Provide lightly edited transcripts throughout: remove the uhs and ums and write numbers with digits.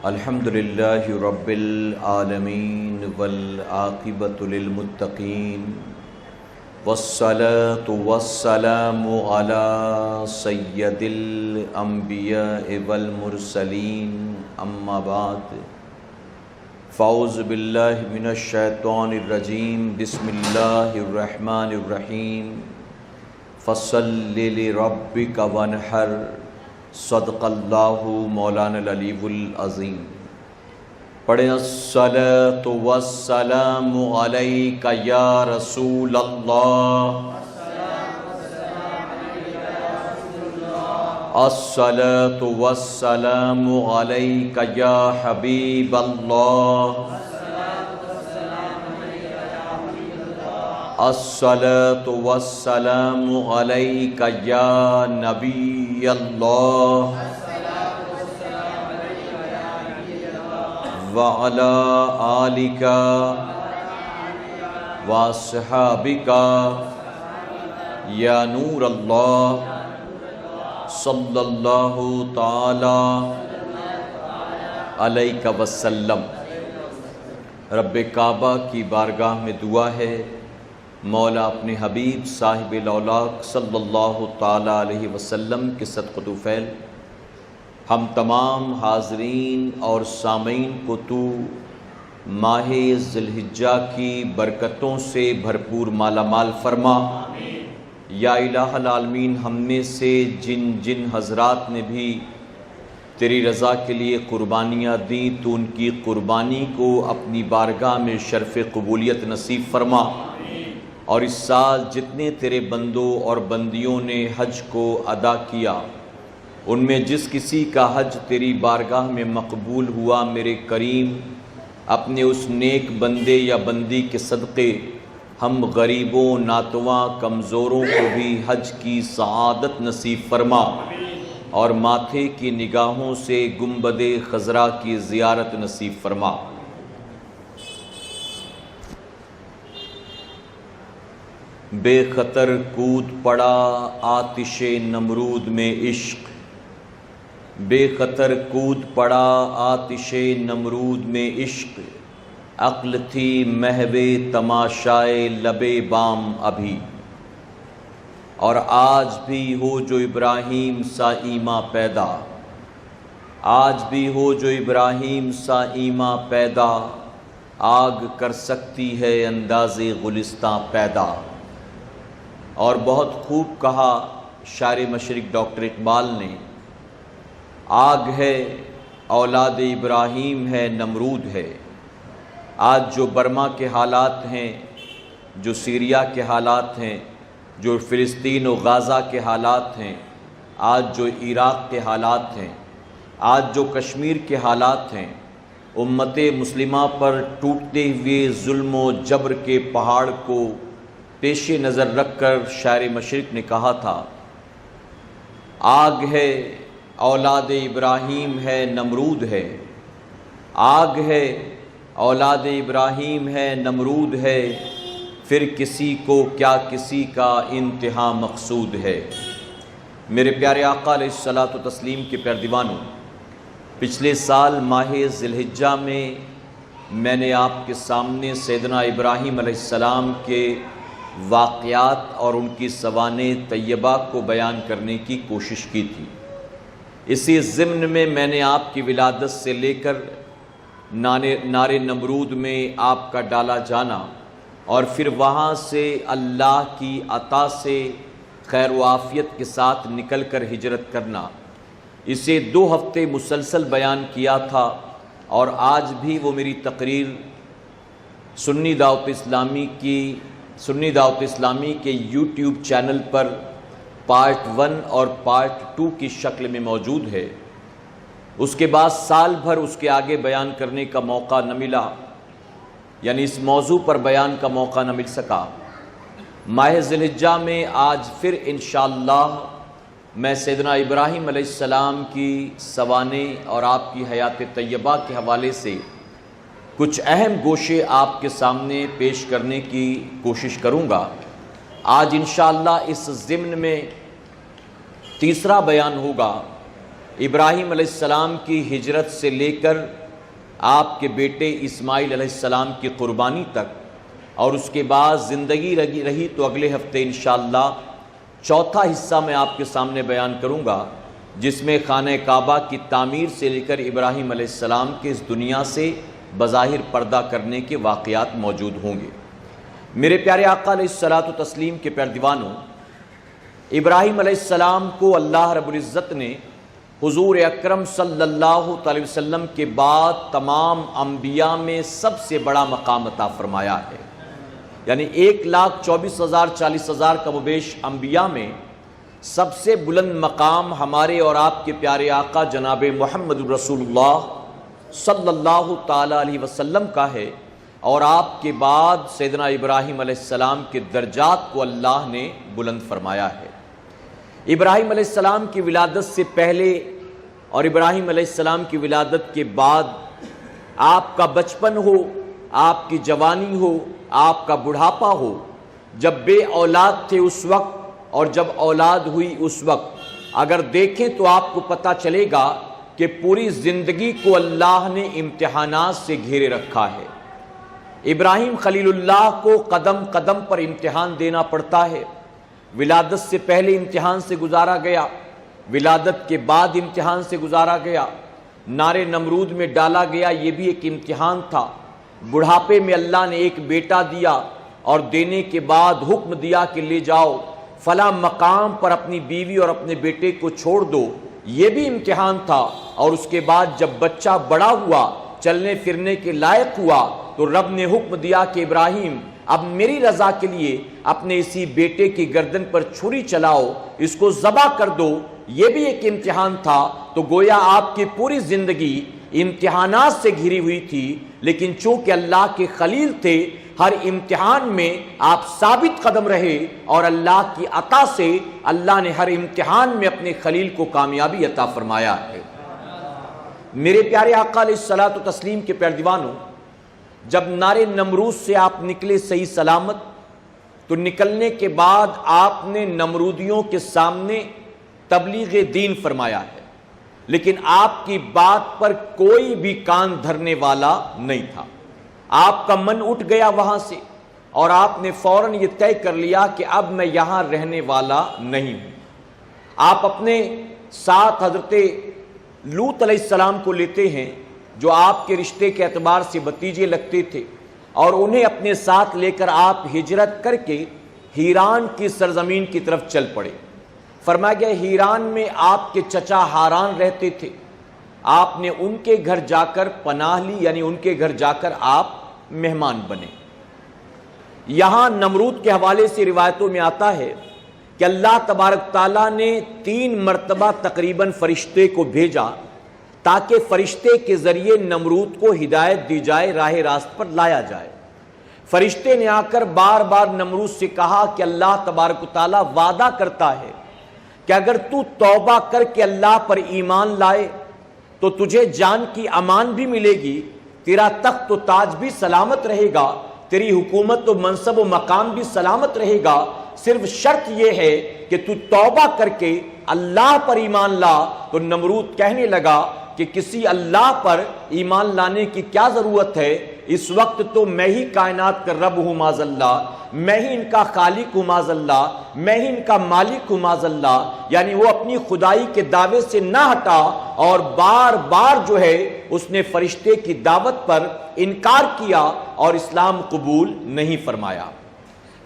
الحمدللہ رب العالمین والعاقبۃ للمتقین والصلاة والسلام علی سید الانبیاء والمرسلین اما بعد فاعوذ باللہ من الشیطان الرجیم بسم اللہ الرحمن الرحیم فصل لربک وانحر صدق اللہ مولانا العلی العظیم۔ پڑھیں الصلاۃ والسلام علیک یا رسول اللہ، الصلاۃ والسلام علیک یا حبیب اللہ، الصلاۃ والسلام علیک یا نبی اللہ وعلی آلک واصحابک یا نور اللہ صلی اللہ تعالی علیہ وسلم۔ رب کعبہ کی بارگاہ میں دعا ہے مولا اپنے حبیب صاحب الاولاق صلی اللہ تعالیٰ علیہ وسلم کے صدقہ طفیل ہم تمام حاضرین اور سامعین کو تو ماہ ذی الحجہ کی برکتوں سے بھرپور مالا مال فرما۔ یا الہ العالمین، ہم میں سے جن جن حضرات نے بھی تیری رضا کے لیے قربانیاں دیں تو ان کی قربانی کو اپنی بارگاہ میں شرف قبولیت نصیب فرما، اور اس سال جتنے تیرے بندوں اور بندیوں نے حج کو ادا کیا ان میں جس کسی کا حج تیری بارگاہ میں مقبول ہوا، میرے کریم اپنے اس نیک بندے یا بندی کے صدقے ہم غریبوں، ناتواں، کمزوروں کو بھی حج کی سعادت نصیب فرما، اور ماتھے کی نگاہوں سے گنبد خضرا کی زیارت نصیب فرما۔ بے خطر کود پڑا آتش نمرود میں عشق، بے خطر کود پڑا آتش نمرود میں عشق، عقل تھی محو تماشائے لب بام ابھی، اور آج بھی ہو جو ابراہیم سا ایماں پیدا، آج بھی ہو جو ابراہیم سا ایماں پیدا، آگ کر سکتی ہے انداز گلستاں پیدا۔ اور بہت خوب کہا شاعر مشرق ڈاکٹر اقبال نے، آگ ہے اولاد ابراہیم ہے نمرود ہے۔ آج جو برما کے حالات ہیں، جو سیریا کے حالات ہیں، جو فلسطین و غازہ کے حالات ہیں، آج جو عراق کے حالات ہیں، آج جو کشمیر کے حالات ہیں، امت مسلمہ پر ٹوٹتے ہوئے ظلم و جبر کے پہاڑ کو پیش نظر رکھ کر شاعر مشرق نے کہا تھا، آگ ہے اولاد ابراہیم ہے نمرود ہے، آگ ہے اولاد ابراہیم ہے نمرود ہے، پھر کسی کو کیا کسی کا انتہا مقصود ہے۔ میرے پیارے آقا علیہ الصلاۃ والتسلیم کے پیارے دیوانوں، پچھلے سال ماہ ذی الحجہ میں نے آپ کے سامنے سیدنا ابراہیم علیہ السلام کے واقعات اور ان کی سوانح طیبہ کو بیان کرنے کی کوشش کی تھی۔ اسی ضمن میں نے آپ کی ولادت سے لے کر نار نمرود میں آپ کا ڈالا جانا، اور پھر وہاں سے اللہ کی عطا سے خیر و عافیت کے ساتھ نکل کر ہجرت کرنا، اسے 2 ہفتے مسلسل بیان کیا تھا، اور آج بھی وہ میری تقریر سنی دعوت اسلامی کے یوٹیوب چینل پر پارٹ 1 اور پارٹ 2 کی شکل میں موجود ہے۔ اس کے بعد سال بھر اس کے آگے بیان کرنے کا موقع نہ ملا، یعنی اس موضوع پر بیان کا موقع نہ مل سکا۔ ماہ ذی الحجہ میں آج پھر انشاءاللہ میں سیدنا ابراہیم علیہ السلام کی سوانح اور آپ کی حیات طیبہ کے حوالے سے کچھ اہم گوشے آپ کے سامنے پیش کرنے کی کوشش کروں گا۔ آج انشاءاللہ اس ضمن میں تیسرا بیان ہوگا ابراہیم علیہ السلام کی ہجرت سے لے کر آپ کے بیٹے اسماعیل علیہ السلام کی قربانی تک اور اس کے بعد زندگی رہی تو اگلے ہفتے انشاءاللہ چوتھا حصہ میں آپ کے سامنے بیان کروں گا، جس میں خانہ کعبہ کی تعمیر سے لے کر ابراہیم علیہ السلام کے اس دنیا سے بظاہر پردہ کرنے کے واقعات موجود ہوں گے۔ میرے پیارے آقا علیہ الصلاۃ والتسلیم کے پیردیوانوں، ابراہیم علیہ السلام کو اللہ رب العزت نے حضور اکرم صلی اللہ علیہ وسلم کے بعد تمام انبیاء میں سب سے بڑا مقام عطا فرمایا ہے، یعنی 1,24,000 40,000 کم و بیش انبیاء میں سب سے بلند مقام ہمارے اور آپ کے پیارے آقا جناب محمد رسول اللہ صلی اللہ تعالی علیہ وسلم کا ہے، اور آپ کے بعد سیدنا ابراہیم علیہ السلام کے درجات کو اللہ نے بلند فرمایا ہے۔ ابراہیم علیہ السلام کی ولادت سے پہلے اور ابراہیم علیہ السلام کی ولادت کے بعد آپ کا بچپن ہو، آپ کی جوانی ہو، آپ کا بڑھاپا ہو، جب بے اولاد تھے اس وقت اور جب اولاد ہوئی اس وقت، اگر دیکھیں تو آپ کو پتہ چلے گا کہ پوری زندگی کو اللہ نے امتحانات سے گھیرے رکھا ہے۔ ابراہیم خلیل اللہ کو قدم قدم پر امتحان دینا پڑتا ہے۔ ولادت سے پہلے امتحان سے گزارا گیا، ولادت کے بعد امتحان سے گزارا گیا، نار نمرود میں ڈالا گیا، یہ بھی ایک امتحان تھا۔ بڑھاپے میں اللہ نے ایک بیٹا دیا اور دینے کے بعد حکم دیا کہ لے جاؤ فلاں مقام پر اپنی بیوی اور اپنے بیٹے کو چھوڑ دو، یہ بھی امتحان تھا۔ اور اس کے بعد جب بچہ بڑا ہوا، چلنے پھرنے کے لائق ہوا، تو رب نے حکم دیا کہ ابراہیم اب میری رضا کے لیے اپنے اسی بیٹے کی گردن پر چھری چلاؤ، اس کو ذبح کر دو، یہ بھی ایک امتحان تھا۔ تو گویا آپ کی پوری زندگی امتحانات سے گھری ہوئی تھی، لیکن چونکہ اللہ کے خلیل تھے، ہر امتحان میں آپ ثابت قدم رہے، اور اللہ کی عطا سے اللہ نے ہر امتحان میں اپنے خلیل کو کامیابی عطا فرمایا ہے۔ میرے پیارے آقا علیہ الصلاۃ والتسلیم کے پیردیوانوں، جب نار نمرود سے آپ نکلے صحیح سلامت، تو نکلنے کے بعد آپ نے نمرودیوں کے سامنے تبلیغ دین فرمایا ہے، لیکن آپ کی بات پر کوئی بھی کان دھرنے والا نہیں تھا۔ آپ کا من اٹھ گیا وہاں سے، اور آپ نے فوراً یہ طے کر لیا کہ اب میں یہاں رہنے والا نہیں ہوں۔ آپ اپنے ساتھ حضرت لوط علیہ السلام کو لیتے ہیں، جو آپ کے رشتے کے اعتبار سے بھتیجے لگتے تھے، اور انہیں اپنے ساتھ لے کر آپ ہجرت کر کے ہیران کی سرزمین کی طرف چل پڑے۔ فرمایا گیا ہیران میں آپ کے چچا ہاران رہتے تھے، آپ نے ان کے گھر جا کر پناہ لی، یعنی ان کے گھر جا کر آپ مہمان بنے۔ یہاں نمرود کے حوالے سے روایتوں میں آتا ہے کہ اللہ تبارک تعالیٰ نے 3 مرتبہ تقریباً فرشتے کو بھیجا تاکہ فرشتے کے ذریعے نمرود کو ہدایت دی جائے، راہ راست پر لایا جائے۔ فرشتے نے آ کر بار بار نمرود سے کہا کہ اللہ تبارک تعالیٰ وعدہ کرتا ہے کہ اگر تو توبہ کر کے اللہ پر ایمان لائے تو تجھے جان کی امان بھی ملے گی، تیرا تخت و تاج بھی سلامت رہے گا، تیری حکومت و منصب و مقام بھی سلامت رہے گا، صرف شرط یہ ہے کہ تو توبہ کر کے اللہ پر ایمان لا۔ تو نمرود کہنے لگا کہ کسی اللہ پر ایمان لانے کی کیا ضرورت ہے، اس وقت تو میں ہی کائنات کا رب ہوں معاذ اللہ، میں ہی ان کا خالق ہوں معاذ اللہ، میں ہی ان کا مالک ہوں معاذ اللہ۔ یعنی وہ اپنی خدائی کے دعوے سے نہ ہٹا، اور بار بار جو ہے اس نے فرشتے کی دعوت پر انکار کیا اور اسلام قبول نہیں فرمایا۔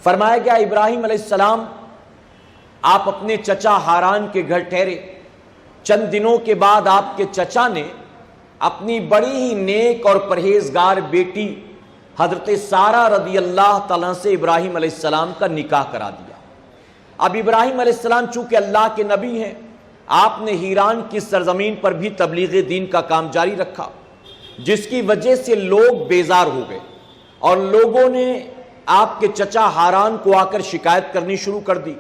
فرمایا گیا ابراہیم علیہ السلام آپ اپنے چچا ہاران کے گھر ٹھہرے۔ چند دنوں کے بعد آپ کے چچا نے اپنی بڑی ہی نیک اور پرہیزگار بیٹی حضرت سارہ رضی اللہ تعالیٰ سے ابراہیم علیہ السلام کا نکاح کرا دیا۔ اب ابراہیم علیہ السلام چونکہ اللہ کے نبی ہیں، آپ نے ہیران کی سرزمین پر بھی تبلیغ دین کا کام جاری رکھا، جس کی وجہ سے لوگ بیزار ہو گئے، اور لوگوں نے آپ کے چچا ہاران کو آ کر شکایت کرنی شروع کر دی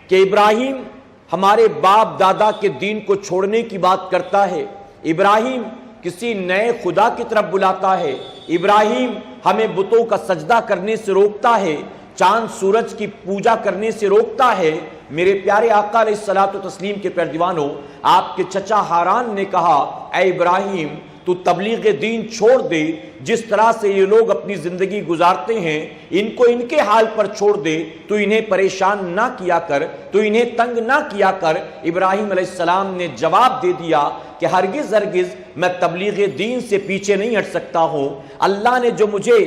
کہ ابراہیم ہمارے باپ دادا کے دین کو چھوڑنے کی بات کرتا ہے، ابراہیم کسی نئے خدا کی طرف بلاتا ہے، ابراہیم ہمیں بتوں کا سجدہ کرنے سے روکتا ہے، چاند سورج کی پوجا کرنے سے روکتا ہے، میرے پیارے آقا علیہ الصلوۃ والتسلیم کے پیروانوں، آپ کے چچا ہاران نے کہا اے ابراہیم تو تبلیغ دین چھوڑ دے، جس طرح سے یہ لوگ اپنی زندگی گزارتے ہیں ان کو ان کے حال پر چھوڑ دے، تو انہیں پریشان نہ کیا کر، تو انہیں تنگ نہ کیا کر۔ ابراہیم علیہ السلام نے جواب دے دیا کہ ہرگز ہرگز میں تبلیغ دین سے پیچھے نہیں ہٹ سکتا ہوں، اللہ نے جو مجھے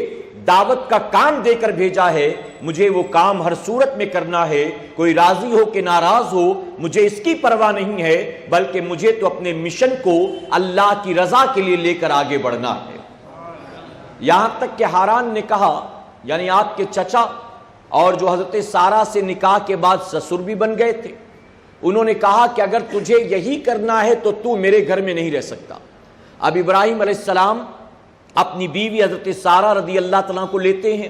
دعوت کا کام دے کر بھیجا ہے مجھے وہ کام ہر صورت میں کرنا ہے، کوئی راضی ہو کہ ناراض ہو مجھے اس کی پرواہ نہیں ہے، بلکہ مجھے تو اپنے مشن کو اللہ کی رضا کے لیے لے کر آگے بڑھنا ہے۔ یہاں تک کہ ہاران نے کہا، یعنی آپ کے چچا، اور جو حضرت سارہ سے نکاح کے بعد سسر بھی بن گئے تھے، انہوں نے کہا کہ اگر تجھے یہی کرنا ہے تو میرے گھر میں نہیں رہ سکتا۔ اب ابراہیم علیہ السلام اپنی بیوی حضرت سارہ رضی اللہ تعالیٰ کو لیتے ہیں،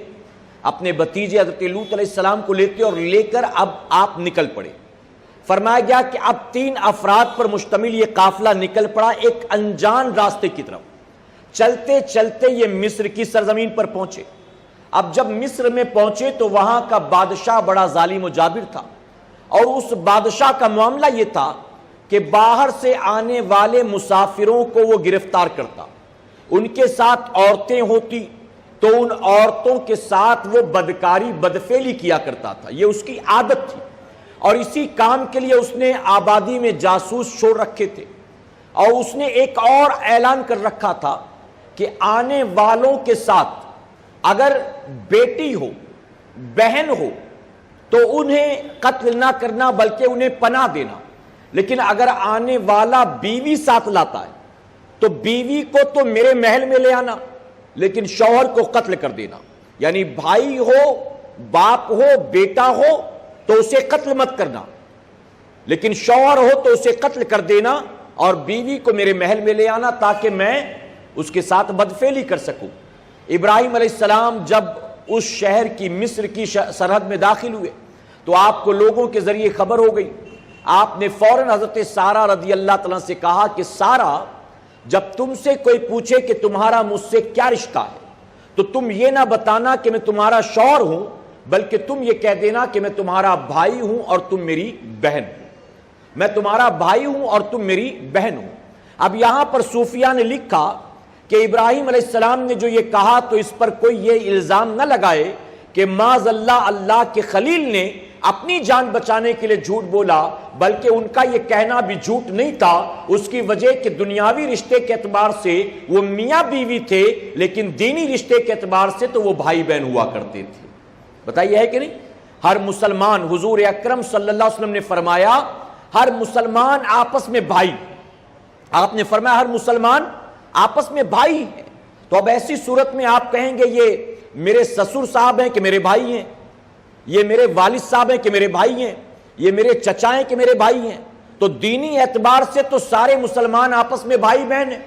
اپنے بھتیجے حضرت لوط علیہ السلام کو لیتے اور لے کر اب آپ نکل پڑے۔ فرمایا گیا کہ اب 3 افراد پر مشتمل یہ قافلہ نکل پڑا ایک انجان راستے کی طرف۔ چلتے چلتے یہ مصر کی سرزمین پر پہنچے۔ اب جب مصر میں پہنچے تو وہاں کا بادشاہ بڑا ظالم و جابر تھا، اور اس بادشاہ کا معاملہ یہ تھا کہ باہر سے آنے والے مسافروں کو وہ گرفتار کرتا، ان کے ساتھ عورتیں ہوتی تو ان عورتوں کے ساتھ وہ بدکاری بدفعلی کیا کرتا تھا، یہ اس کی عادت تھی، اور اسی کام کے لیے اس نے آبادی میں جاسوس چھوڑ رکھے تھے، اور اس نے ایک اور اعلان کر رکھا تھا کہ آنے والوں کے ساتھ اگر بیٹی ہو بہن ہو تو انہیں قتل نہ کرنا بلکہ انہیں پناہ دینا، لیکن اگر آنے والا بیوی ساتھ لاتا ہے تو بیوی کو تو میرے محل میں لے آنا لیکن شوہر کو قتل کر دینا، یعنی بھائی ہو باپ ہو بیٹا ہو تو اسے قتل مت کرنا، لیکن شوہر ہو تو اسے قتل کر دینا اور بیوی کو میرے محل میں لے آنا تاکہ میں اس کے ساتھ بدفعلی کر سکوں۔ ابراہیم علیہ السلام جب اس شہر کی مصر کی سرحد میں داخل ہوئے تو آپ کو لوگوں کے ذریعے خبر ہو گئی۔ آپ نے فوراً حضرت سارہ رضی اللہ تعالیٰ سے کہا کہ سارہ، جب تم سے کوئی پوچھے کہ تمہارا مجھ سے کیا رشتہ ہے تو تم یہ نہ بتانا کہ میں تمہارا شوہر ہوں، بلکہ تم یہ کہہ دینا کہ میں تمہارا بھائی ہوں اور تم میری بہن ہو، میں تمہارا بھائی ہوں اور تم میری بہن ہو۔ اب یہاں پر صوفیہ نے لکھا کہ ابراہیم علیہ السلام نے جو یہ کہا تو اس پر کوئی یہ الزام نہ لگائے کہ معاذ اللہ اللہ کے خلیل نے اپنی جان بچانے کے لیے جھوٹ بولا، بلکہ ان کا یہ کہنا بھی جھوٹ نہیں تھا، اس کی وجہ کہ دنیاوی رشتے کے اعتبار سے وہ میاں بیوی تھے لیکن دینی رشتے کے اعتبار سے تو وہ بھائی بہن ہوا کرتے تھے۔ بتائیے ہے کہ نہیں؟ ہر مسلمان، حضور اکرم صلی اللہ علیہ وسلم نے فرمایا ہر مسلمان آپس میں بھائی، آپ نے فرمایا ہر مسلمان آپس میں بھائی ہیں۔ تو اب ایسی صورت میں آپ کہیں گے یہ میرے سسر صاحب ہیں کہ میرے بھائی ہیں، یہ میرے والد صاحب ہیں کہ میرے بھائی ہیں، یہ میرے چچا ہیں کہ میرے بھائی ہیں، تو دینی اعتبار سے تو سارے مسلمان آپس میں بھائی بہن ہیں،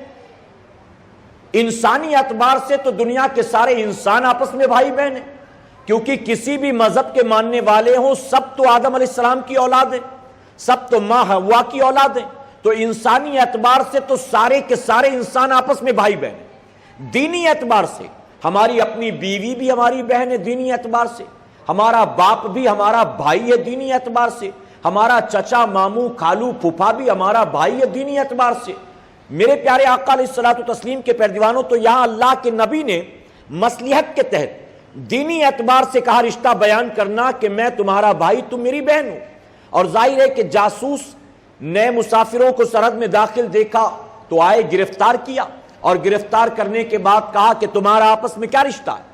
انسانی اعتبار سے تو دنیا کے سارے انسان آپس میں بھائی بہن ہیں، کیونکہ کسی بھی مذہب کے ماننے والے ہوں سب تو آدم علیہ السلام کی اولاد ہیں، سب تو ماں حوا کی اولاد ہیں، تو انسانی اعتبار سے تو سارے کے سارے انسان آپس میں بھائی بہن ہیں۔ دینی اعتبار سے ہماری اپنی بیوی بھی ہماری بہن ہے، دینی اعتبار سے ہمارا باپ بھی ہمارا بھائی ہے، دینی اعتبار سے ہمارا چچا ماموں خالو پھوپھا بھی ہمارا بھائی ہے، دینی اعتبار سے۔ میرے پیارے آقا علیہ الصلوۃ والتسلیم کے پیروانوں، تو یہاں اللہ کے نبی نے مصلحت کے تحت دینی اعتبار سے کہا رشتہ بیان کرنا کہ میں تمہارا بھائی تم میری بہن ہو، اور ظاہر ہے کہ جاسوس نئے مسافروں کو سرحد میں داخل دیکھا تو آئے گرفتار کیا، اور گرفتار کرنے کے بعد کہا کہ تمہارا آپس میں کیا رشتہ ہے،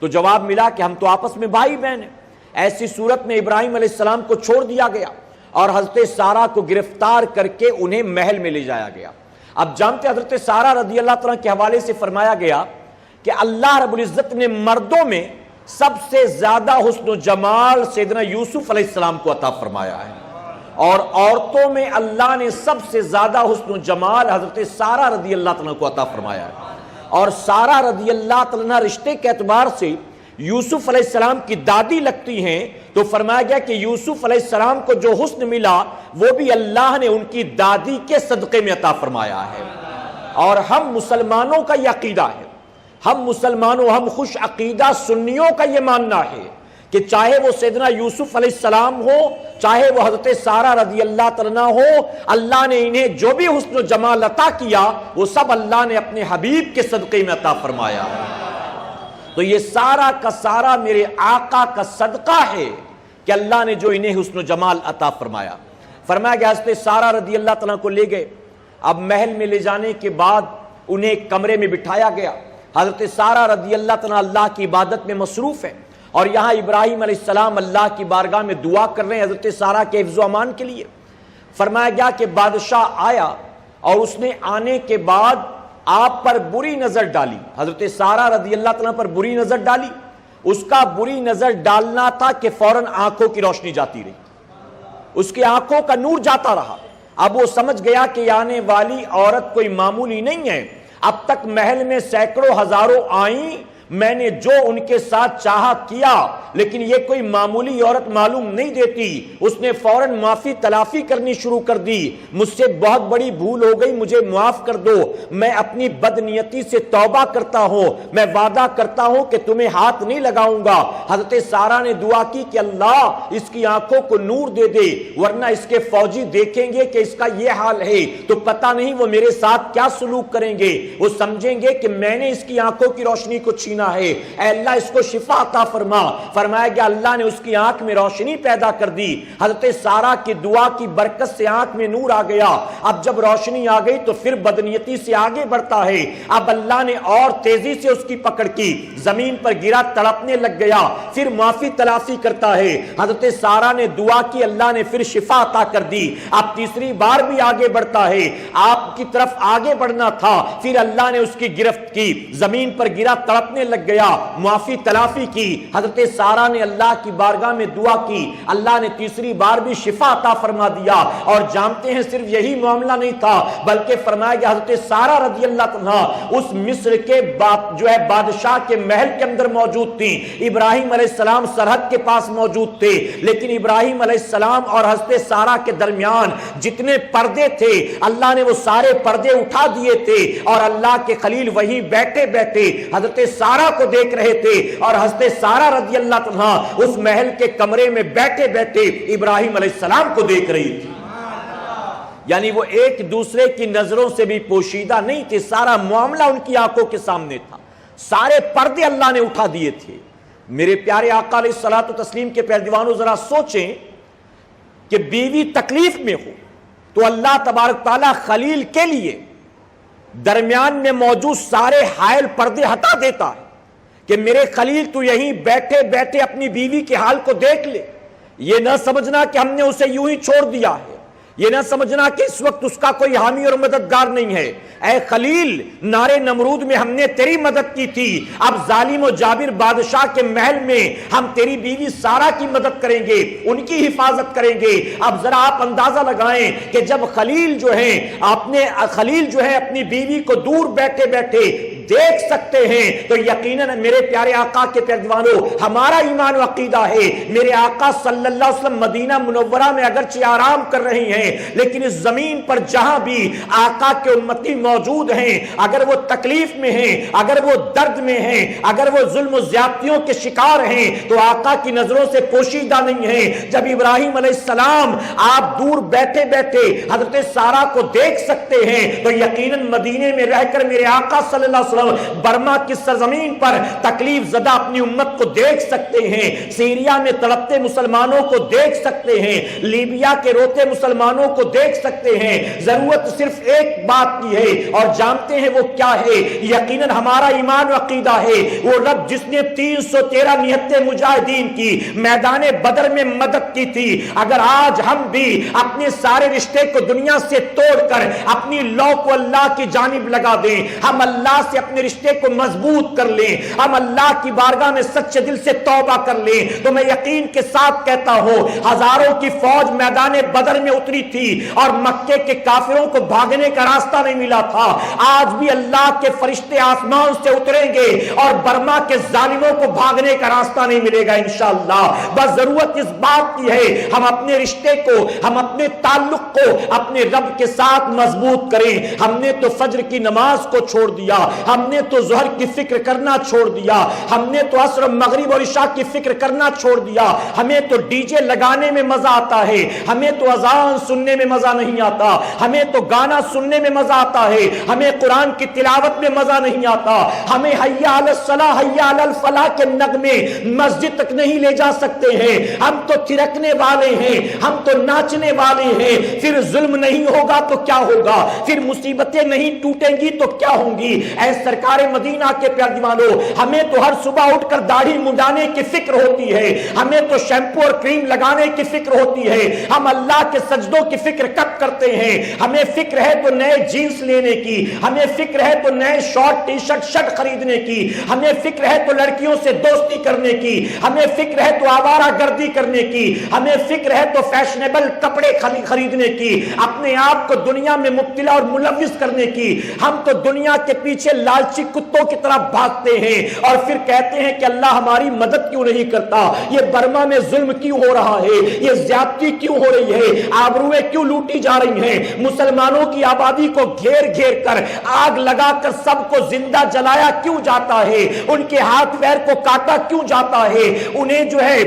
تو جواب ملا کہ ہم تو آپس میں بھائی بہن ہیں۔ ایسی صورت میں ابراہیم علیہ السلام کو چھوڑ دیا گیا اور حضرت سارہ کو گرفتار کر کے انہیں محل میں لے جایا گیا۔ اب جانتے حضرت سارہ رضی اللہ تعالیٰ کے حوالے سے فرمایا گیا کہ اللہ رب العزت نے مردوں میں سب سے زیادہ حسن و جمال سیدنا یوسف علیہ السلام کو عطا فرمایا ہے، اور عورتوں میں اللہ نے سب سے زیادہ حسن و جمال حضرت سارہ رضی اللہ تعالیٰ کو عطا فرمایا ہے، اور سارہ رضی اللہ تعالیٰ رشتے کے اعتبار سے یوسف علیہ السلام کی دادی لگتی ہیں، تو فرمایا گیا کہ یوسف علیہ السلام کو جو حسن ملا وہ بھی اللہ نے ان کی دادی کے صدقے میں عطا فرمایا ہے۔ اور ہم مسلمانوں کا یہ عقیدہ ہے، ہم مسلمانوں، ہم خوش عقیدہ سنیوں کا یہ ماننا ہے کہ چاہے وہ سیدنا یوسف علیہ السلام ہو، چاہے وہ حضرت سارہ رضی اللہ تعالیٰ ہو، اللہ نے انہیں جو بھی حسن و جمال عطا کیا وہ سب اللہ نے اپنے حبیب کے صدقے میں عطا فرمایا۔ تو یہ سارا کا سارا میرے آقا کا صدقہ ہے کہ اللہ نے جو انہیں حسن و جمال عطا فرمایا۔ فرمایا کہ حضرت سارہ رضی اللہ تعالیٰ کو لے گئے۔ اب محل میں لے جانے کے بعد انہیں ایک کمرے میں بٹھایا گیا۔ حضرت سارہ رضی اللہ تعالیٰ اللہ کی عبادت میں مصروف ہے، اور یہاں ابراہیم علیہ السلام اللہ کی بارگاہ میں دعا کر رہے ہیں حضرت سارہ کے حفظ و امان کے لیے۔ فرمایا گیا کہ بادشاہ آیا اور اس نے آنے کے بعد آپ پر بری نظر ڈالی، حضرت سارہ رضی اللہ تعالیٰ پر بری نظر ڈالی۔ اس کا بری نظر ڈالنا تھا کہ فوراً آنکھوں کی روشنی جاتی رہی، اس کی آنکھوں کا نور جاتا رہا۔ اب وہ سمجھ گیا کہ آنے والی عورت کوئی معمولی نہیں ہے، اب تک محل میں سینکڑوں ہزاروں آئیں، میں نے جو ان کے ساتھ چاہا کیا، لیکن یہ کوئی معمولی عورت معلوم نہیں دیتی۔ اس نے فوراً معافی تلافی کرنی شروع کر دی، مجھ سے بہت بڑی بھول ہو گئی، مجھے معاف کر دو، میں اپنی بدنیتی سے توبہ کرتا ہوں، میں وعدہ کرتا ہوں کہ تمہیں ہاتھ نہیں لگاؤں گا۔ حضرت سارہ نے دعا کی کہ اللہ اس کی آنکھوں کو نور دے دے، ورنہ اس کے فوجی دیکھیں گے کہ اس کا یہ حال ہے تو پتہ نہیں وہ میرے ساتھ کیا سلوک کریں گے، وہ سمجھیں گے کہ میں نے اس کی آنکھوں کی روشنی کو چھینا ہے، اے اللہ اس کو شفا عطا فرما۔ فرمایا کہ اللہ نے اس کی آنکھ میں روشنی پیدا کر دی۔ حضرت سارہ کی دعا کی برکت سے آنکھ میں نور آ گیا۔ اب جب روشنی آ گئی تو پھر بدنیتی سے آگے بڑھتا ہے۔ اب اللہ نے اور تیزی سے اس کی پکڑ کی، زمین پر گرا، تڑپنے لگ گیا، پھر معافی تلافی کرتا ہے۔ حضرت سارہ نے دعا کی، اللہ نے پھر شفا عطا کر دی۔ اب تیسری بار بھی آگے بڑھتا ہے، آپ کی طرف آگے بڑھنا تھا، پھر اللہ نے اس کی گرفت کی، زمین پر گرا، تڑپنے لگ گیا، معافی تلافی کی۔ حضرت سارہ نے اللہ کی بارگاہ میں دعا کی، اللہ نے تیسری بار بھی شفا عطا فرما دیا۔ اور جانتے ہیں صرف یہی معاملہ نہیں تھا، بلکہ فرمایا کہ حضرت سارہ رضی اللہ عنہا اس مصر کے بادشاہ کے محل کے اندر موجود تھی۔ ابراہیم علیہ السلام سرحد کے پاس موجود تھے، لیکن ابراہیم علیہ السلام اور حضرت سارہ کے درمیان جتنے پردے تھے اللہ نے وہ سارے پردے اٹھا دیے تھے، اور اللہ کے خلیل وہیں بیٹھے بیٹھے حضرت سارہ کو دیکھ رہے تھے، اور حضرت سارہ رضی اللہ عنہا اس محل کے کمرے میں بیٹھے بیٹھے ابراہیم علیہ السلام کو دیکھ رہی تھی۔ یعنی وہ ایک دوسرے کی نظروں سے بھی پوشیدہ نہیں تھے، سارا معاملہ ان کی آنکھوں کے سامنے تھا، سارے پردے اللہ نے اٹھا دیے تھے۔ میرے پیارے آقا علیہ الصلوۃ والتسلیم کے پہلوانوں ذرا سوچیں کہ بیوی تکلیف میں ہو تو اللہ تبارک تعالیٰ خلیل کے لیے درمیان میں موجود سارے حائل پردے ہٹا دیتا ہے کہ میرے خلیل تو یہیں بیٹھے بیٹھے اپنی بیوی کے حال کو دیکھ لے۔ یہ نہ سمجھنا کہ ہم نے اسے یوں ہی چھوڑ دیا ہے، یہ نہ سمجھنا کہ اس وقت اس کا کوئی حامی اور مددگار نہیں ہے۔ اے خلیل، نارے نمرود میں ہم نے تیری مدد کی تھی، اب ظالم و جابر بادشاہ کے محل میں ہم تیری بیوی سارہ کی مدد کریں گے، ان کی حفاظت کریں گے۔ اب ذرا آپ اندازہ لگائیں کہ جب خلیل جو ہے اپنی بیوی کو دور بیٹھے بیٹھے دیکھ سکتے ہیں تو یقیناً میرے پیارے آقا کے پیروانوں ہمارا ایمان و عقیدہ ہے، میرے آقا صلی اللہ علیہ وسلم مدینہ منورہ میں اگرچہ آرام کر رہی ہیں، لیکن اس زمین پر جہاں بھی آقا کے امتی موجود ہیں، اگر وہ تکلیف میں ہیں، اگر وہ درد میں ہیں، اگر وہ ظلم و زیادتیوں کے شکار ہیں تو آقا کی نظروں سے پوشیدہ نہیں ہیں۔ جب ابراہیم علیہ السلام آپ دور بیٹھے بیٹھے حضرت سارہ کو دیکھ سکتے ہیں تو یقیناً مدینے میں رہ کر میرے آقا صلی اللہ علیہ وسلم برما کی سرزمین پر تکلیف زدہ اپنی امت کو دیکھ سکتے ہیں، سیریا میں تڑپتے مسلمانوں کو دیکھ سکتے ہیں، لیبیا کے روتے مسلمانوں کو دیکھ سکتے ہیں۔ ضرورت صرف ایک بات کی ہے اور جانتے ہیں وہ کیا ہے، یقیناً ہمارا ایمان و عقیدہ ہے وہ رب جس نے 313 نہتے مجاہدین کی میدان بدر میں مدد کی تھی، اگر آج ہم بھی اپنے سارے رشتے کو دنیا سے توڑ کر اپنی لو کو اللہ کی جانب لگا دیں، ہم اللہ سے اپنے رشتے کو مضبوط کر لیں، ہم اللہ کی بارگاہ میں سچے دل سے توبہ کر لیں، تو میں یقین کے ساتھ کہتا ہوں ہزاروں کی فوج میدان بدر میں اتری تھی اور مکے کے کافروں کو بھاگنے کا راستہ نہیں ملا تھا، آج بھی اللہ کے فرشتے آسمان سے اتریں گے اور برما کے ظالموں کو بھاگنے کا راستہ نہیں ملے گا انشاءاللہ۔ بس ضرورت اس بات کی ہے ہم اپنے رشتے کو، ہم اپنے تعلق کو اپنے رب کے ساتھ مضبوط کریں۔ ہم نے تو فجر کی نماز کو چھوڑ دیا، ہم نے تو ظہر کی فکر کرنا چھوڑ دیا، ہم نے تو عصر مغرب اور عشاء کی فکر کرنا چھوڑ دیا، ہمیں تو ڈی جے لگانے میں مزہ آتا ہے، ہمیں تو اذان سننے میں مزہ نہیں آتا، ہمیں تو گانا سننے میں مزہ آتا ہے، ہمیں قرآن کی تلاوت میں مزہ نہیں آتا، ہمیں حی علی الصلاح حی علی الفلاح کے نغمے مسجد تک نہیں لے جا سکتے ہیں، ہم تو تھرکنے والے ہیں، ہم تو ناچنے والے ہیں۔ پھر ظلم نہیں ہوگا تو کیا ہوگا، پھر مصیبتیں نہیں ٹوٹیں گی تو کیا ہوں گی؟ اے سرکار مدینہ کے پیارے دیوانوں، ہمیں تو ہر صبح اٹھ کر داڑھی منڈانے کی فکر ہوتی ہے، ہمیں تو شیمپو اور کریم لگانے کی فکر ہوتی ہے، ہم اللہ کے سجدوں کی فکر کب کرتے ہیں؟ ہمیں فکر ہے تو نئے جینس لینے کی، ہمیں فکر ہے تو نئے شارٹ ٹی شرٹ شرٹ خریدنے کی، ہمیں فکر ہے تو لڑکیوں سے دوستی کرنے کی، ہمیں فکر ہے تو آوارہ گردی کرنے کی، ہمیں فکر ہے تو فیشنیبل کپڑے خریدنے کی، اپنے آپ کو دنیا میں مبتلا اور ملوث کرنے کی۔ ہم تو دنیا کے پیچھے لالچی کتوں کی طرح بھاگتے ہیں اور پھر کہتے ہیں کہ اللہ ہماری مدد کیوں نہیں کرتا، یہ برما میں ظلم کیوں ہو رہا ہے، یہ زیادتی کیوں ہو رہی ہے، آبروئیں کیوں لوٹی جا رہی ہیں، مسلمانوں کی آبادی کو گھیر گھیر کر آگ لگا کر سب کو زندہ جلایا کیوں جاتا ہے، ان کے ہاتھ پیر کو کاٹا کیوں جاتا ہے، انہیں جو ہے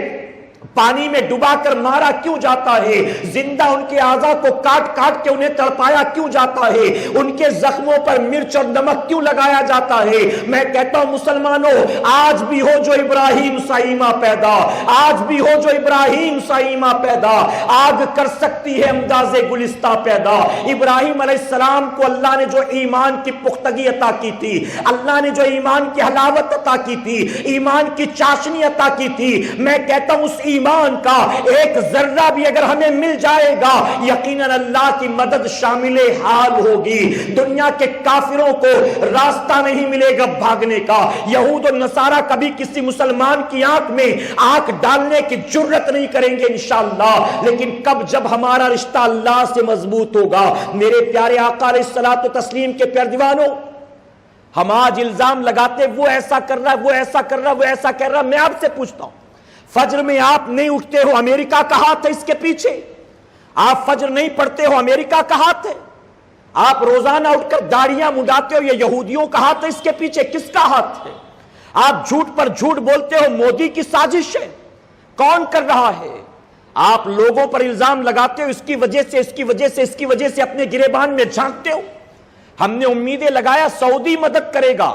پانی میں ڈبا کر مارا کیوں جاتا ہے، زندہ ان کے اعضاء کو کاٹ کاٹ کے انہیں تڑپایا کیوں جاتا ہے، ان کے زخموں پر مرچ اور نمک کیوں لگایا جاتا ہے۔ میں کہتا ہوں مسلمانوں، آج بھی ہو جو ابراہیم سا ایمان پیدا، آج بھی ہو جو ابراہیم سا ایمان پیدا، آگ کر سکتی ہے انداز گلستہ پیدا۔ ابراہیم علیہ السلام کو اللہ نے جو ایمان کی پختگی عطا کی تھی، اللہ نے جو ایمان کی حلاوت عطا کی تھی، ایمان کی چاشنی عطا کی تھی، میں کہتا ہوں اس ایمان کا ایک ذرہ بھی اگر ہمیں مل جائے گا، یقیناً اللہ کی مدد شامل حال ہوگی۔ دنیا کے کافروں کو راستہ نہیں ملے گا بھاگنے کا، یہود و نصارہ کبھی کسی مسلمان کی آنکھ میں آنکھ ڈالنے کی جرت نہیں کریں گے انشاءاللہ، لیکن کب جب ہمارا رشتہ اللہ سے مضبوط ہوگا۔ میرے پیارے آقا علیہ الصلوۃ والتسلیم کے پیارے دیوانوں، ہم آج الزام لگاتے وہ ایسا کر رہا ہے، وہ ایسا کر رہا ہے، وہ ایسا کر رہا ہے۔ میں آپ سے پوچھتا ہوں، فجر میں آپ نہیں اٹھتے ہو، امریکہ کا ہاتھ ہے اس کے پیچھے؟ آپ فجر نہیں پڑھتے ہو، امریکہ کا ہاتھ ہے؟ آپ روزانہ اٹھ کر داڑیاں منڈاتے ہو، یہ یہودیوں کا ہاتھ ہے اس کے پیچھے؟ کس کا ہاتھ ہے؟ آپ جھوٹ پر جھوٹ بولتے ہو، مودی کی سازش ہے، کون کر رہا ہے؟ آپ لوگوں پر الزام لگاتے ہو، اس کی وجہ سے اس کی وجہ سے اس کی وجہ سے، اپنے گریبان میں جھانکتے ہو۔ ہم نے امیدیں لگایا سعودی مدد کرے گا،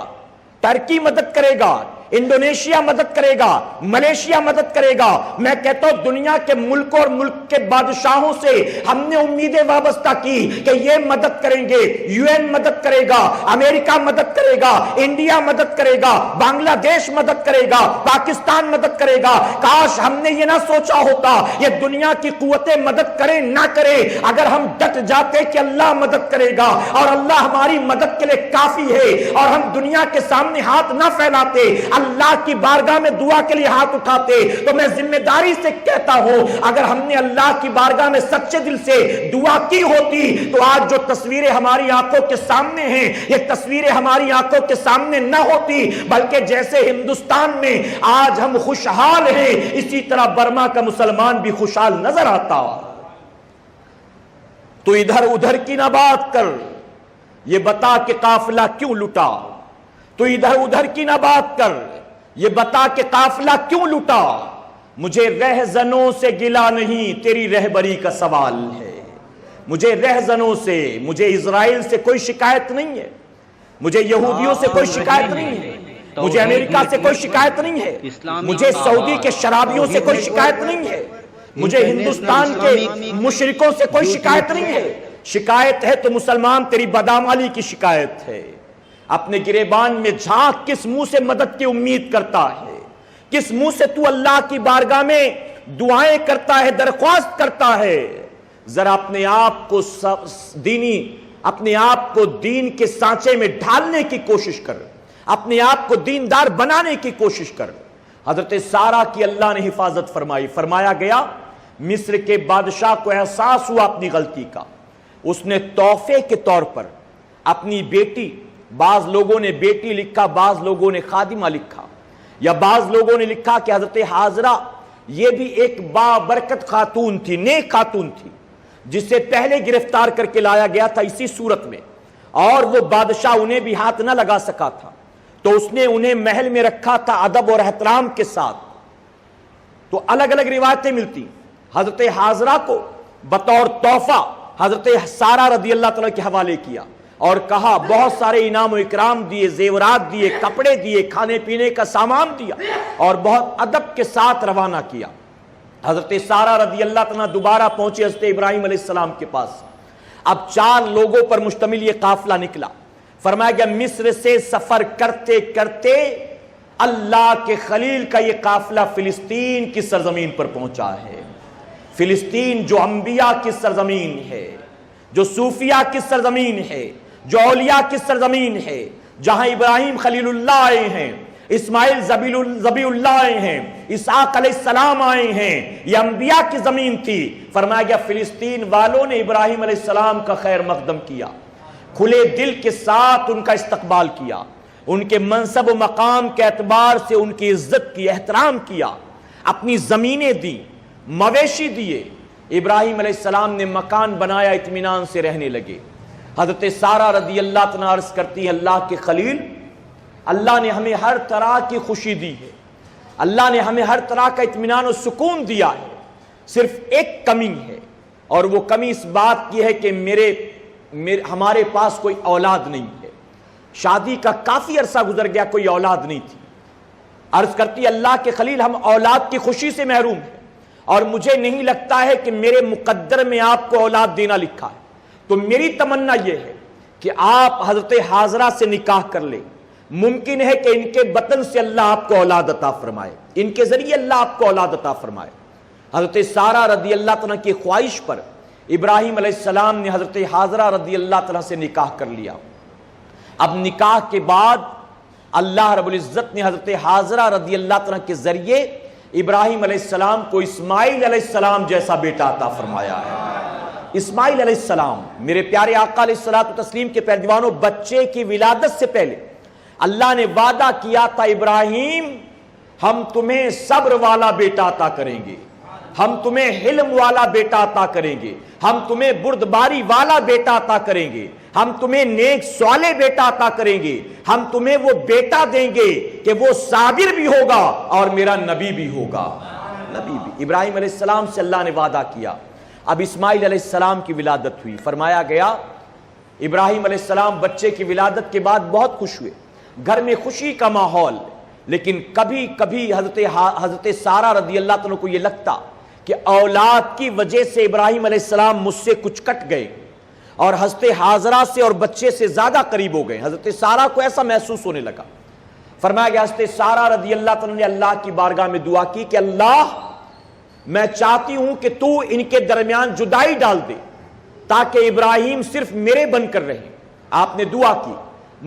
ترکی مدد کرے گا، انڈونیشیا مدد کرے گا، ملیشیا مدد کرے گا۔ میں کہتا ہوں دنیا کے ملکوں اور ملک کے بادشاہوں سے ہم نے امیدیں وابستہ کی کہ یہ مدد کریں گے، یو این مدد کرے گا، امریکہ مدد کرے گا، انڈیا مدد کرے گا، بنگلہ دیش مدد کرے گا، پاکستان مدد کرے گا۔ کاش ہم نے یہ نہ سوچا ہوتا یہ دنیا کی قوتیں مدد کریں نہ کرے، اگر ہم ڈٹ جاتے کہ اللہ مدد کرے گا اور اللہ ہماری مدد کے لیے کافی ہے، اور ہم دنیا کے سامنے ہاتھ نہ پھیلاتے، اللہ کی بارگاہ میں دعا کے لیے ہاتھ اٹھاتے، تو میں ذمہ داری سے کہتا ہوں اگر ہم نے اللہ کی بارگاہ میں سچے دل سے دعا کی ہوتی تو آج جو تصویریں ہماری آنکھوں کے سامنے ہیں یہ تصویریں ہماری آنکھوں کے سامنے نہ ہوتی، بلکہ جیسے ہندوستان میں آج ہم خوشحال ہیں اسی طرح برما کا مسلمان بھی خوشحال نظر آتا۔ تو ادھر ادھر کی نہ بات کر، یہ بتا کہ قافلہ کیوں لٹا۔ تو ادھر ادھر کی نہ بات کر، یہ بتا کہ قافلہ کیوں لٹا۔ مجھے رہزنوں سے گلا نہیں، تیری رہبری کا سوال ہے۔ مجھے رہزنوں سے، مجھے اسرائیل سے کوئی شکایت نہیں ہے، مجھے یہودیوں سے کوئی شکایت نہیں ہے، مجھے امریکہ سے کوئی شکایت نہیں ہے، مجھے سعودی کے شرابیوں سے کوئی شکایت نہیں ہے، مجھے ہندوستان کے مشرکوں سے کوئی شکایت نہیں ہے۔ شکایت ہے تو مسلمان تیری بدعملی کی شکایت ہے۔ اپنے گریبان میں جھانک، کس منہ سے مدد کی امید کرتا ہے، کس منہ سے تو اللہ کی بارگاہ میں دعائیں کرتا ہے، درخواست کرتا ہے۔ ذرا اپنے آپ کو اپنے آپ کو دین کے سانچے میں ڈھالنے کی کوشش کر، اپنے آپ کو دیندار بنانے کی کوشش کر۔ حضرت سارہ کی اللہ نے حفاظت فرمائی، فرمایا گیا مصر کے بادشاہ کو احساس ہوا اپنی غلطی کا، اس نے تحفے کے طور پر اپنی بیٹی، بعض لوگوں نے بیٹی لکھا، بعض لوگوں نے خادمہ لکھا، یا بعض لوگوں نے لکھا کہ حضرت حاضرہ یہ بھی ایک بابرکت خاتون تھی، نیک خاتون تھی، جسے پہلے گرفتار کر کے لایا گیا تھا اسی صورت میں، اور وہ بادشاہ انہیں بھی ہاتھ نہ لگا سکا تھا، تو اس نے انہیں محل میں رکھا تھا ادب اور احترام کے ساتھ۔ تو الگ الگ روایتیں ملتی، حضرت حاضرہ کو بطور تحفہ حضرت سارہ رضی اللہ تعالیٰ کے حوالے کیا اور کہا بہت سارے انعام و اکرام دیے، زیورات دیے، کپڑے دیے، کھانے پینے کا سامان دیا اور بہت ادب کے ساتھ روانہ کیا۔ حضرت سارہ رضی اللہ تعالیٰ دوبارہ پہنچے حضرت ابراہیم علیہ السلام کے پاس۔ اب 4 لوگوں پر مشتمل یہ قافلہ نکلا۔ فرمایا گیا مصر سے سفر کرتے کرتے اللہ کے خلیل کا یہ قافلہ فلسطین کی سرزمین پر پہنچا ہے۔ فلسطین جو انبیاء کی سرزمین ہے، جو صوفیاء کی سرزمین ہے، جو اولیاء کی سرزمین ہے، جہاں ابراہیم خلیل اللہ آئے ہیں، اسماعیل ذبیح اللہ آئے ہیں، اسحاق علیہ السلام آئے ہیں، یہ انبیاء کی زمین تھی۔ فرمایا گیا فلسطین والوں نے ابراہیم علیہ السلام کا خیر مقدم کیا، کھلے دل کے ساتھ ان کا استقبال کیا، ان کے منصب و مقام کے اعتبار سے ان کی عزت کی، احترام کیا، اپنی زمینیں دی، مویشی دیے۔ ابراہیم علیہ السلام نے مکان بنایا، اطمینان سے رہنے لگے۔ حضرت سارہ رضی اللہ تعالیٰ عرض کرتی ہے اللہ کے خلیل، اللہ نے ہمیں ہر طرح کی خوشی دی ہے، اللہ نے ہمیں ہر طرح کا اطمینان و سکون دیا ہے، صرف ایک کمی ہے، اور وہ کمی اس بات کی ہے کہ ہمارے پاس کوئی اولاد نہیں ہے۔ شادی کا کافی عرصہ گزر گیا، کوئی اولاد نہیں تھی۔ عرض کرتی اللہ کے خلیل ہم اولاد کی خوشی سے محروم ہیں، اور مجھے نہیں لگتا ہے کہ میرے مقدر میں آپ کو اولاد دینا لکھا ہے، تو میری تمنا یہ ہے کہ آپ حضرت حاضرہ سے نکاح کر لیں، ممکن ہے کہ ان کے بطن سے اللہ آپ کو اولاد عطا فرمائے، ان کے ذریعے اللہ آپ کو اولاد عطا فرمائے۔ حضرت سارہ رضی اللہ تعالیٰ کی خواہش پر ابراہیم علیہ السلام نے حضرت حاضرہ رضی اللہ تعالیٰ سے نکاح کر لیا۔ اب نکاح کے بعد اللہ رب العزت نے حضرت حاضرہ رضی اللہ تعالیٰ کے ذریعے ابراہیم علیہ السلام کو اسماعیل علیہ السلام جیسا بیٹا عطا فرمایا ہے۔ اسماعیل علیہ السلام، میرے پیارے آقا علیہ الصلوۃ والتسلیم کے پیروانوں، بچے کی ولادت سے پہلے اللہ نے وعدہ کیا تھا ابراہیم ہم تمہیں صبر والا بیٹا عطا کریں گے، ہم تمہیں حلم والا بیٹا عطا کریں گے، ہم تمہیں بردباری والا بیٹا عطا کریں گے، ہم تمہیں نیک صالح بیٹا عطا کریں گے، ہم تمہیں وہ بیٹا دیں گے کہ وہ صابر بھی ہوگا اور میرا نبی بھی ہوگا۔ نبی بھی ابراہیم علیہ السلام سے اللہ نے وعدہ کیا۔ اب اسماعیل علیہ السلام کی ولادت ہوئی۔ فرمایا گیا ابراہیم علیہ السلام بچے کی ولادت کے بعد بہت خوش ہوئے، گھر میں خوشی کا ماحول، لیکن کبھی کبھی حضرت سارہ رضی اللہ عنہ کو یہ لگتا کہ اولاد کی وجہ سے ابراہیم علیہ السلام مجھ سے کچھ کٹ گئے اور حضرت حاضرہ سے اور بچے سے زیادہ قریب ہو گئے۔ حضرت سارہ کو ایسا محسوس ہونے لگا۔ فرمایا گیا حضرت سارہ رضی اللہ عنہ نے اللہ کی بارگاہ میں دعا کی کہ اللہ میں چاہتی ہوں کہ تو ان کے درمیان جدائی ڈال دے تاکہ ابراہیم صرف میرے بن کر رہے۔ آپ نے دعا کی۔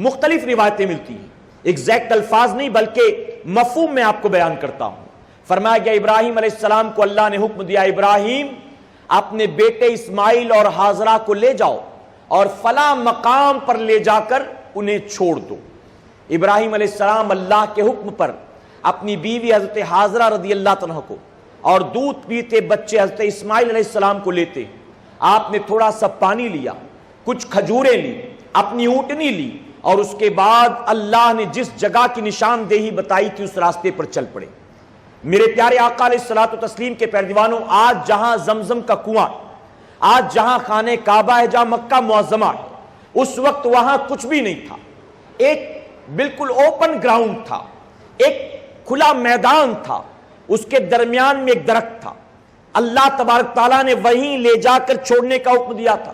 مختلف روایتیں ملتی ہیں، ایگزیکٹ الفاظ نہیں بلکہ مفہوم میں آپ کو بیان کرتا ہوں۔ فرمایا گیا ابراہیم علیہ السلام کو اللہ نے حکم دیا ابراہیم اپنے بیٹے اسماعیل اور حاضرہ کو لے جاؤ اور فلاں مقام پر لے جا کر انہیں چھوڑ دو۔ ابراہیم علیہ السلام اللہ کے حکم پر اپنی بیوی حضرت حاضرہ رضی اللہ عنہ کو اور دودھ پیتے بچے حضرت اسماعیل علیہ السلام کو لیتے۔ آپ نے تھوڑا سا پانی لیا، کچھ کھجوریں لی، اپنی اونٹنی لی، اور اس کے بعد اللہ نے جس جگہ کی نشاندہی بتائی تھی اس راستے پر چل پڑے۔ میرے پیارے آقا علیہ الصلوۃ والتسلیم کے پیروانوں، آج جہاں زمزم کا کنواں، آج جہاں خانہ کعبہ ہے، جہاں مکہ معظمہ ہے، اس وقت وہاں کچھ بھی نہیں تھا۔ ایک بالکل اوپن گراؤنڈ تھا، ایک کھلا میدان تھا، اس کے درمیان میں ایک درخت تھا۔ اللہ تبارک تعالیٰ نے وہیں لے جا کر چھوڑنے کا حکم دیا تھا۔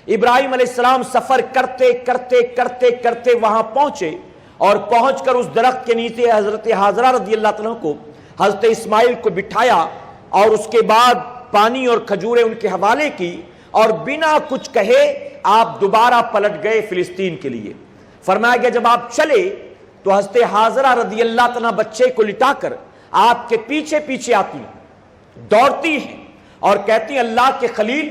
ابراہیم علیہ السلام سفر کرتے کرتے کرتے کرتے وہاں پہنچے، اور پہنچ کر اس درخت کے نیچے حضرت حاضرہ رضی اللہ عنہ کو حضرت اسماعیل کو بٹھایا، اور اس کے بعد پانی اور کھجوریں ان کے حوالے کی، اور بنا کچھ کہے آپ دوبارہ پلٹ گئے فلسطین کے لیے۔ فرمایا گیا جب آپ چلے تو حضرت حاضرہ رضی اللہ عنہ بچے کو لٹا کر آپ کے پیچھے پیچھے آتی ہیں، دوڑتی ہیں اور کہتی ہیں اللہ کے خلیل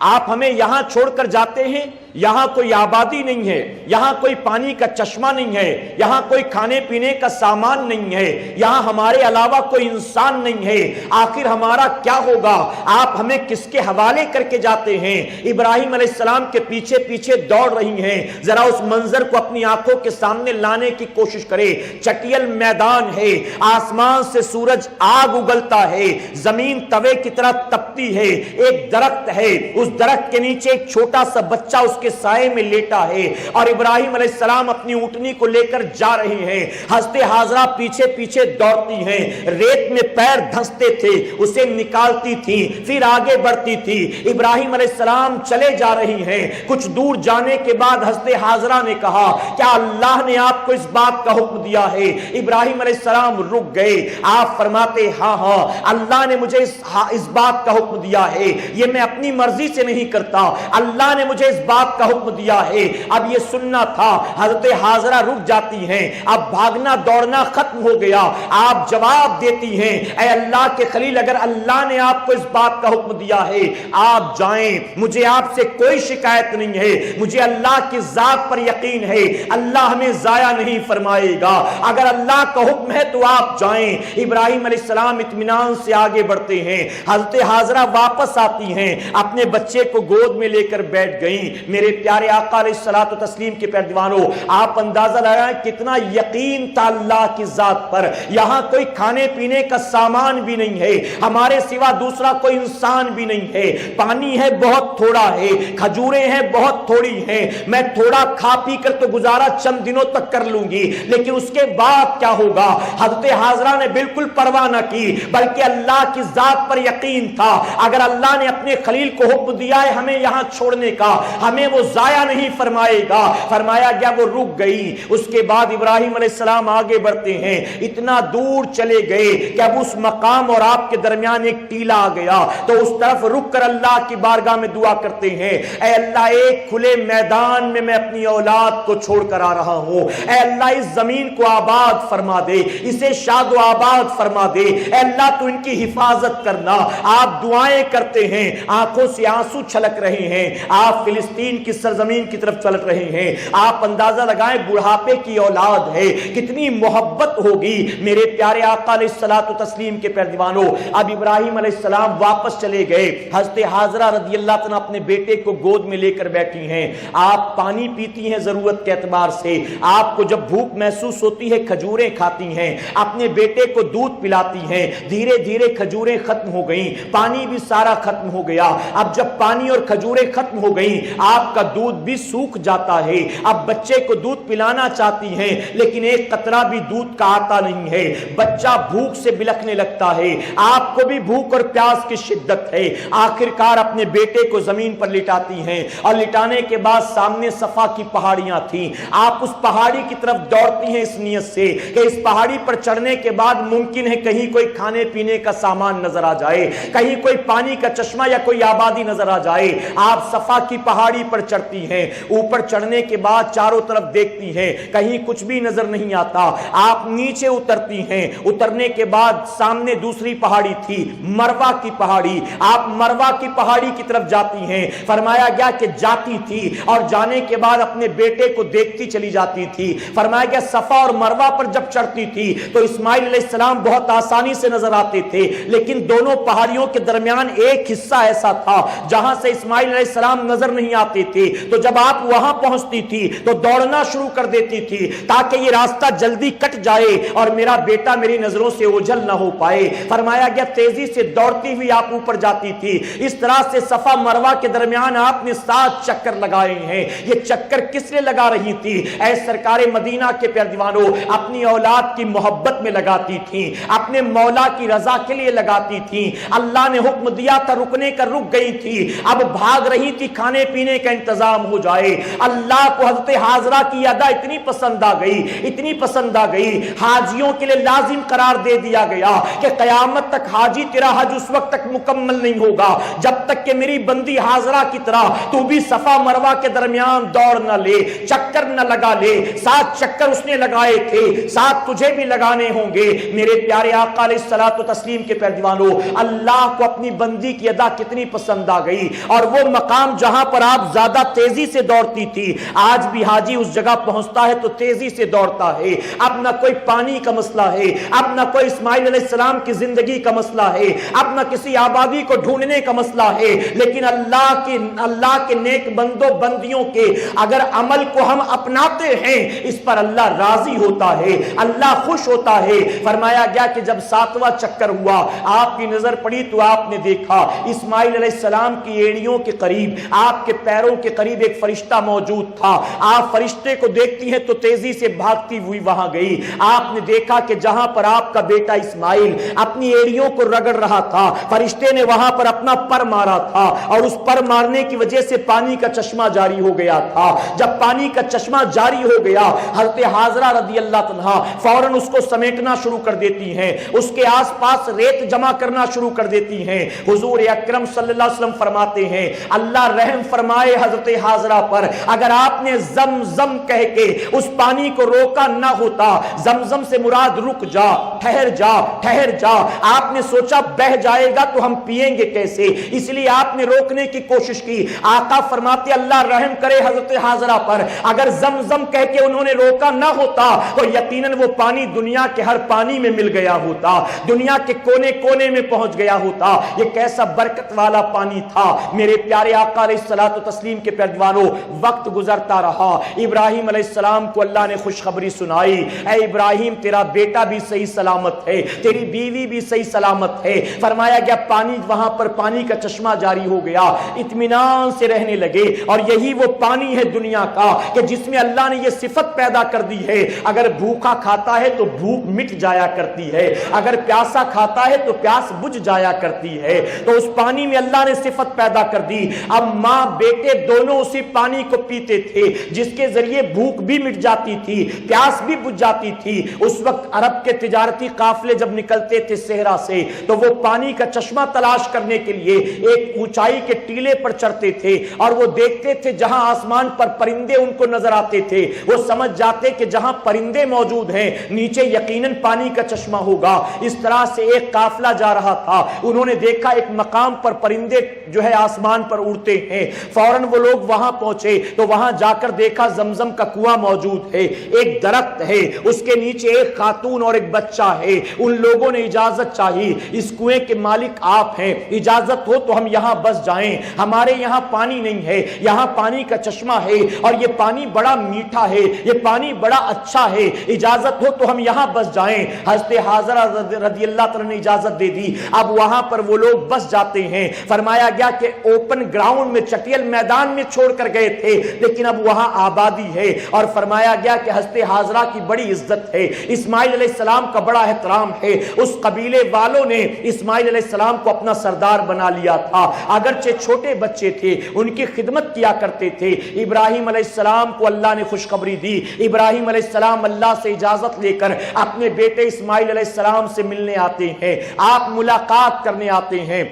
آپ ہمیں یہاں چھوڑ کر جاتے ہیں، یہاں کوئی آبادی نہیں ہے، یہاں کوئی پانی کا چشمہ نہیں ہے، یہاں کوئی کھانے پینے کا سامان نہیں ہے، یہاں ہمارے علاوہ کوئی انسان نہیں ہے، آخر ہمارا کیا ہوگا؟ آپ ہمیں کس کے حوالے کر کے جاتے ہیں؟ ابراہیم علیہ السلام کے پیچھے پیچھے دوڑ رہی ہیں۔ ذرا اس منظر کو اپنی آنکھوں کے سامنے لانے کی کوشش کرے۔ چٹیل میدان ہے، آسمان سے سورج آگ اگلتا ہے، زمین توے کی طرح تپتی ہے، ایک درخت ہے، اس درخت کے نیچے ایک چھوٹا سا بچہ اس کے سائے میں لیٹا ہے، اور ابراہیم علیہ السلام اپنی اونٹنی کو لے کر جا رہے ہیں۔ حضرت ہاجرہ پیچھے پیچھے دوڑتی ہیں، ریت میں پیر دھنستے تھے، اسے نکالتی تھی، پھر آگے بڑھتی تھی۔ ابراہیم علیہ السلام چلے جا رہی ہیں۔ کچھ دور جانے کے بعد حضرت ہاجرہ نے کہا، کیا اللہ نے آپ کو اس بات کا حکم دیا ہے؟ ابراہیم علیہ السلام رک گئے۔ آپ فرماتے، ہاں ہاں اللہ نے مجھے اس بات کا حکم دیا ہے، یہ میں اپنی مرضی سے نہیں کرتا، اللہ نے مجھے اس بات کا حکم دیا ہے۔ اب یہ سننا تھا۔ حضرت ہاجرہ رک جاتی ہیں، اب بھاگنا دوڑنا ختم ہو گیا۔ آپ جواب دیتی ہیں، اے اللہ کے خلیل، اگر اللہ نے آپ کو اس بات کا حکم دیا ہے آپ جائیں، مجھے آپ سے کوئی شکایت نہیں ہے، مجھے اللہ کی ذات پر یقین ہے، اللہ ہمیں ضائع نہیں فرمائے گا، اگر اللہ کا حکم ہے تو آپ جائیں۔ ابراہیم علیہ السلام اطمینان سے آگے بڑھتے ہیں۔ حضرت ہاجرہ واپس آتی ہیں، اپنے بچے کو گود میں لے کر بیٹھ گئیں۔ میرے پیارے آقا علیہ الصلوۃ والتسلیم کے پیارے دیوانوں، آپ اندازہ لگائیں کتنا یقین تھا اللہ کی ذات پر۔ یہاں کوئی کھانے پینے کا سامان بھی نہیں ہے، ہمارے سوا دوسرا کوئی انسان بھی نہیں ہے، پانی ہے بہت تھوڑا ہے، کھجوریں ہیں بہت تھوڑی ہیں، میں تھوڑا کھا پی کر تو گزارا چند دنوں تک کر لوں گی، لیکن اس کے بعد کیا ہوگا؟ حضرت ہاجرہ نے بالکل پرواہ نہ کی، بلکہ اللہ کی ذات پر یقین تھا، اگر اللہ نے اپنے خلیل کو حکم دیا ہے ہمیں یہاں چھوڑنے کا، ہمیں وہ ضائع نہیں فرمائے گا۔ فرمایا گیا وہ رک گئی۔ اس کے بعد ابراہیم علیہ السلام آگے بڑھتے ہیں، اتنا دور چلے گئے کہ اب اس مقام اور آپ کے درمیان ایک ٹیلا آ گیا، تو اس طرف رک کر اللہ کی بارگاہ میں دعا کرتے ہیں، اے اللہ ایک کھلے میدان میں اپنی اولاد کو چھوڑ کر آ رہا ہوں، اے اللہ اس زمین کو آباد فرما دے، اسے شاد و آباد فرما دے، اے اللہ تو ان کی حفاظت کرنا۔ آپ دعائیں کرتے ہیں، آنکھوں سے آنسو چھلک رہے ہیں، آپ فلسطین کی سرزمین کی طرف چل رہے ہیں۔ آپ اندازہ لگائیں بڑھاپے کی اولاد ہے، کتنی محبت ہوگی میرے پیارے آقا علیہ الصلوۃ والتسلیم کے پیارے دیوانوں۔ اب ابراہیم علیہ السلام واپس چلے گئے۔ حضرت ہاجرہ رضی اللہ عنہ اپنے بیٹے کو گود میں لے کر بیٹھی ہیں۔ آپ پانی پیتی ہیں ضرورت کے اعتبار سے، آپ کو جب بھوک محسوس ہوتی ہے کھجوریں کھاتی ہیں، اپنے بیٹے کو دودھ پلاتی ہیں۔ دھیرے دھیرے کھجوریں ختم ہو گئیں، پانی بھی سارا ختم ہو گیا۔ اب جب پانی اور کھجوریں ختم ہو گئیں، آپ کا دودھ بھی سوکھ جاتا ہے۔ اب بچے کو دودھ پلانا چاہتی ہیں، لیکن ایک قطرہ بھی دودھ کا آتا نہیں ہے۔ بچہ بھوک سے بلکنے لگتا ہے، آپ کو بھی بھوک اور پیاس کی شدت ہے۔ آخر کار اپنے بیٹے کو زمین پر لٹاتی ہیں، اور لٹانے کے بعد سامنے صفا کی پہاڑیاں تھیں۔ آپ اس پہاڑی کی طرف دوڑتی ہیں اس نیت سے کہ اس پہاڑی پر چڑھنے کے بعد ممکن ہے کہیں کوئی کھانے پینے کا سامان نظر آ جائے، کہیں کوئی پانی کا چشمہ یا کوئی آبادی نظر آ جائے۔ آپ صفا کی پہاڑی پر چڑھتی ہیں، اوپر چڑھنے کے بعد چاروں طرف دیکھتی ہیں، کہیں کچھ بھی نظر نہیں آتا۔ آپ نیچے اترتی ہیں، اترنے کے بعد سامنے دوسری پہاڑی تھی، مروا کی پہاڑی۔ آپ مروا کی پہاڑی کی طرف جاتی ہیں۔ فرمایا گیا کہ جاتی تھی اور جانے کے بعد اپنے بیٹے کو دیکھتی چلی جاتی تھی۔ فرمایا گیا صفا اور مروا پر جب چڑھتی تھی تو اسماعیل علیہ السلام بہت آسانی سے نظر آتے تھے، لیکن دونوں پہاڑیوں کے درمیان ایک حصہ ایسا تھا جہاں سے اسماعیل علیہ السلام نظر نہیں آتے تھے۔ تو جب آپ وہاں پہنچتی تھی تو دوڑنا شروع کر دیتی تھی تاکہ یہ راستہ جلدی کٹ جائے اور میرا بیٹا میری نظروں سے اوجھل نہ ہو پائے۔ فرمایا گیا تیزی سے دوڑتی ہوئی آپ اوپر جاتی تھی۔ اس طرح سے صفا مروا کے درمیان آپ نے 7 چکر لگائے ہیں۔ یہ چکر کس لیے لگا رہی تھی؟ اے سرکار مدینہ کے پیارے دیوانوں، اپنی اولاد کی محبت میں لگاتی تھی، اپنے مولا کی رضا کے لیے لگاتی تھی۔ اللہ نے حکم دیا تھا رکنے کا رک گئی تھی، اب بھاگ رہی تھی کھانے پینے کا انتظام ہو جائے۔ اللہ کو حضرت ہاجرہ کی ادا اتنی پسند آ گئی، اتنی پسند آ گئی، حاجیوں کے لیے لازم قرار دے دیا گیا کہ قیامت تک حاجی تیرا حج اس وقت تک مکمل نہیں ہوگا جب تک کہ میری بندی ہاجرہ کی طرح تو بھی صفا مروا کے درمیان دوڑ نہ لے، چکر نہ لگا لے۔ 7 چکر اس نے لگائے تھے، 7 تجھے بھی لگانے ہوں گے۔ میرے پیارے آقا علیہ الصلوۃ والتسلیم کے پیارے دیوانوں، اللہ کو اپنی بندی کی ادا کتنی پسند آ گئی، اور وہ مقام جہاں پر آپ زیادہ تیزی سے دوڑتی تھی، آج بھی حاجی اس جگہ پہنچتا ہے تو تیزی سے دوڑتا ہے۔ اب نہ کوئی پانی کا مسئلہ ہے، اب نہ کوئی اسماعیل علیہ السلام کی زندگی کا مسئلہ ہے، اب نہ کسی آبادی کو ڈھونڈنے کا مسئلہ ہے، لیکن اللہ کے نیک بندوں بندیوں کے اگر عمل کو ہم اپناتے ہیں، اس پر اللہ راضی ہوتا ہے، اللہ خوش ہوتا ہے۔ فرمایا گیا کہ جب 7واں چکر ہوا، آپ کی نظر پڑی تو آپ نے دیکھا اسماعیل علیہ السلام کی ایڑیوں کے قریب، آپ کے پیروں کے قریب ایک فرشتہ موجود تھا۔ آپ فرشتے کو دیکھتی ہیں تو تیزی سے بھاگتی ہوئی وہاں گئی۔ آپ نے دیکھا کہ جہاں پر آپ کا بیٹا اسماعیل اپنی ایڑیوں کو رگڑ رہا تھا، فرشتے نے وہاں پر اپنا پر مارا تھا، اور اس پر مارنے کی وجہ سے پانی کا چشمہ جاری ہو گیا تھا۔ جب پانی کا چشمہ جاری ہو گیا، حضرت حاضرہ رضی اللہ عنہا فوراً اس کو سمیٹنا شروع کر دیتی ہیں، اس کے آس پاس ریت جمع کرنا شروع کر دیتی ہیں۔ حضور اکرم صلی اللہ علیہ وسلم فرماتے ہیں اللہ رحم فرمائے حضرت حاضرہ پر، اگر آپ نے زمزم کہہ کے اس پانی کو روکا نہ ہوتا، زمزم سے مراد رک جا، ٹھہر جا، ٹھہر جا، آپ نے سوچا بہ جائے گا تو ہم پیئیں گے کیسے، اس لیے آپ نے روکنے کی کوشش کی۔ آقا فرماتے اللہ رحم کرے حضرت حاضرہ پر، اگر زمزم کہہ کے انہوں نے روکا نہ ہوتا تو یقیناً وہ پانی دنیا کے ہر پانی میں مل گیا ہوتا، دنیا کے کونے کونے میں پہنچ گیا ہوتا۔ یہ کیسا برکت والا پانی تھا میرے پیارے آقا علیہ الصلوۃ والتسلیم کے پیروانوں۔ وقت گزرتا رہا، ابراہیم علیہ السلام کو اللہ نے خوشخبری سنائی، اے ابراہیم تیرا بیٹا بھی صحیح سلامت ہے، تیری بیوی بھی صحیح سلامت ہے۔ فرمایا گیا پانی وہاں پر پانی کا چشمہ جاری ہو گیا، اطمینان سے رہنے لگے، اور یہی وہ پانی ہے دنیا کا کہ جس میں اللہ نے یہ صفت پیدا کر دی ہے، اگر بھوکا کھاتا ہے تو بھوک مٹ جایا کرتی ہے، اگر پیاسا کھاتا ہے تو پیاس بجھ جایا کرتی ہے۔ تو اس پانی میں اللہ نے صفت پیدا کر دی۔ اب ماں بیٹے دونوں اسی پانی کو پیتے تھے، جس کے ذریعے بھوک بھی مٹ جاتی تھی، پیاس بھی بجھ جاتی تھی۔ اس وقت عرب کے تجارتی قافلے جب نکلتے تھے صحرا سے تو وہ پانی کا چشمہ تلاش کرنے کے لیے ایک اونچائی کے ٹیلے پر چڑھتے تھے، اور وہ دیکھتے تھے جہاں آسمان پر پرندے ان کو نظر آتے تھے، وہ سمجھ جاتے کہ جہاں پرندے موجود ہیں نیچے یقیناً پانی کا چشمہ ہوگا۔ اس طرح سے ایک قافلہ جا رہا تھا، انہوں نے دیکھا ایک مقام پر پرندے جو ہے آسمان پر اڑتے ہیں، فوراً وہ لوگ وہاں پہنچے تو وہاں جا کر دیکھا زمزم کا کنواں موجود ہے، ایک درخت ہے، اس کے نیچے ایک خاتون اور ایک بچہ ہے۔ ان لوگوں نے اجازت چاہی، اس کنویں کے مالک آپ ہیں، اجازت ہو تو ہم یہاں بس جائیں، ہمارے یہاں پانی نہیں ہے، یہاں پانی کا چشمہ ہے، اور یہ پانی بڑا میٹھا ہے، یہ پانی بڑا اچھا ہے، اجازت ہو تو ہم یہاں بس جائیں۔ حضرت حاضرہ رضی اللہ تعالیٰ نے اجازت دے دی۔ اب وہاں پر وہ لوگ بس جاتے ہیں۔ فرمایا گیا کہ اوپن گراؤنڈ میں چٹیل میدان میں چھوڑ کر گئے تھے، لیکن اب وہاں آبادی ہے، اور فرمایا گیا کہ حضرت حاضرہ کی بڑی عزت ہے، اسماعیل علیہ السلام کا بڑا احترام ہے۔ اس قبیلے والوں نے اسماعیل علیہ السلام کو اپنا سردار بنا لیا تھا، اگرچہ چھوٹے بچے تھے، ان کی خدمت کیا کرتے تھے۔ ابراہیم علیہ السلام کو اللہ نے خوشخبری دی۔ ابراہیم علیہ السلام اللہ سے اجازت لے کر اپنے بیٹے اسماعیل علیہ السلام سے ملنے آتے ہیں، آپ ملاقات کرنے آتے ہیں۔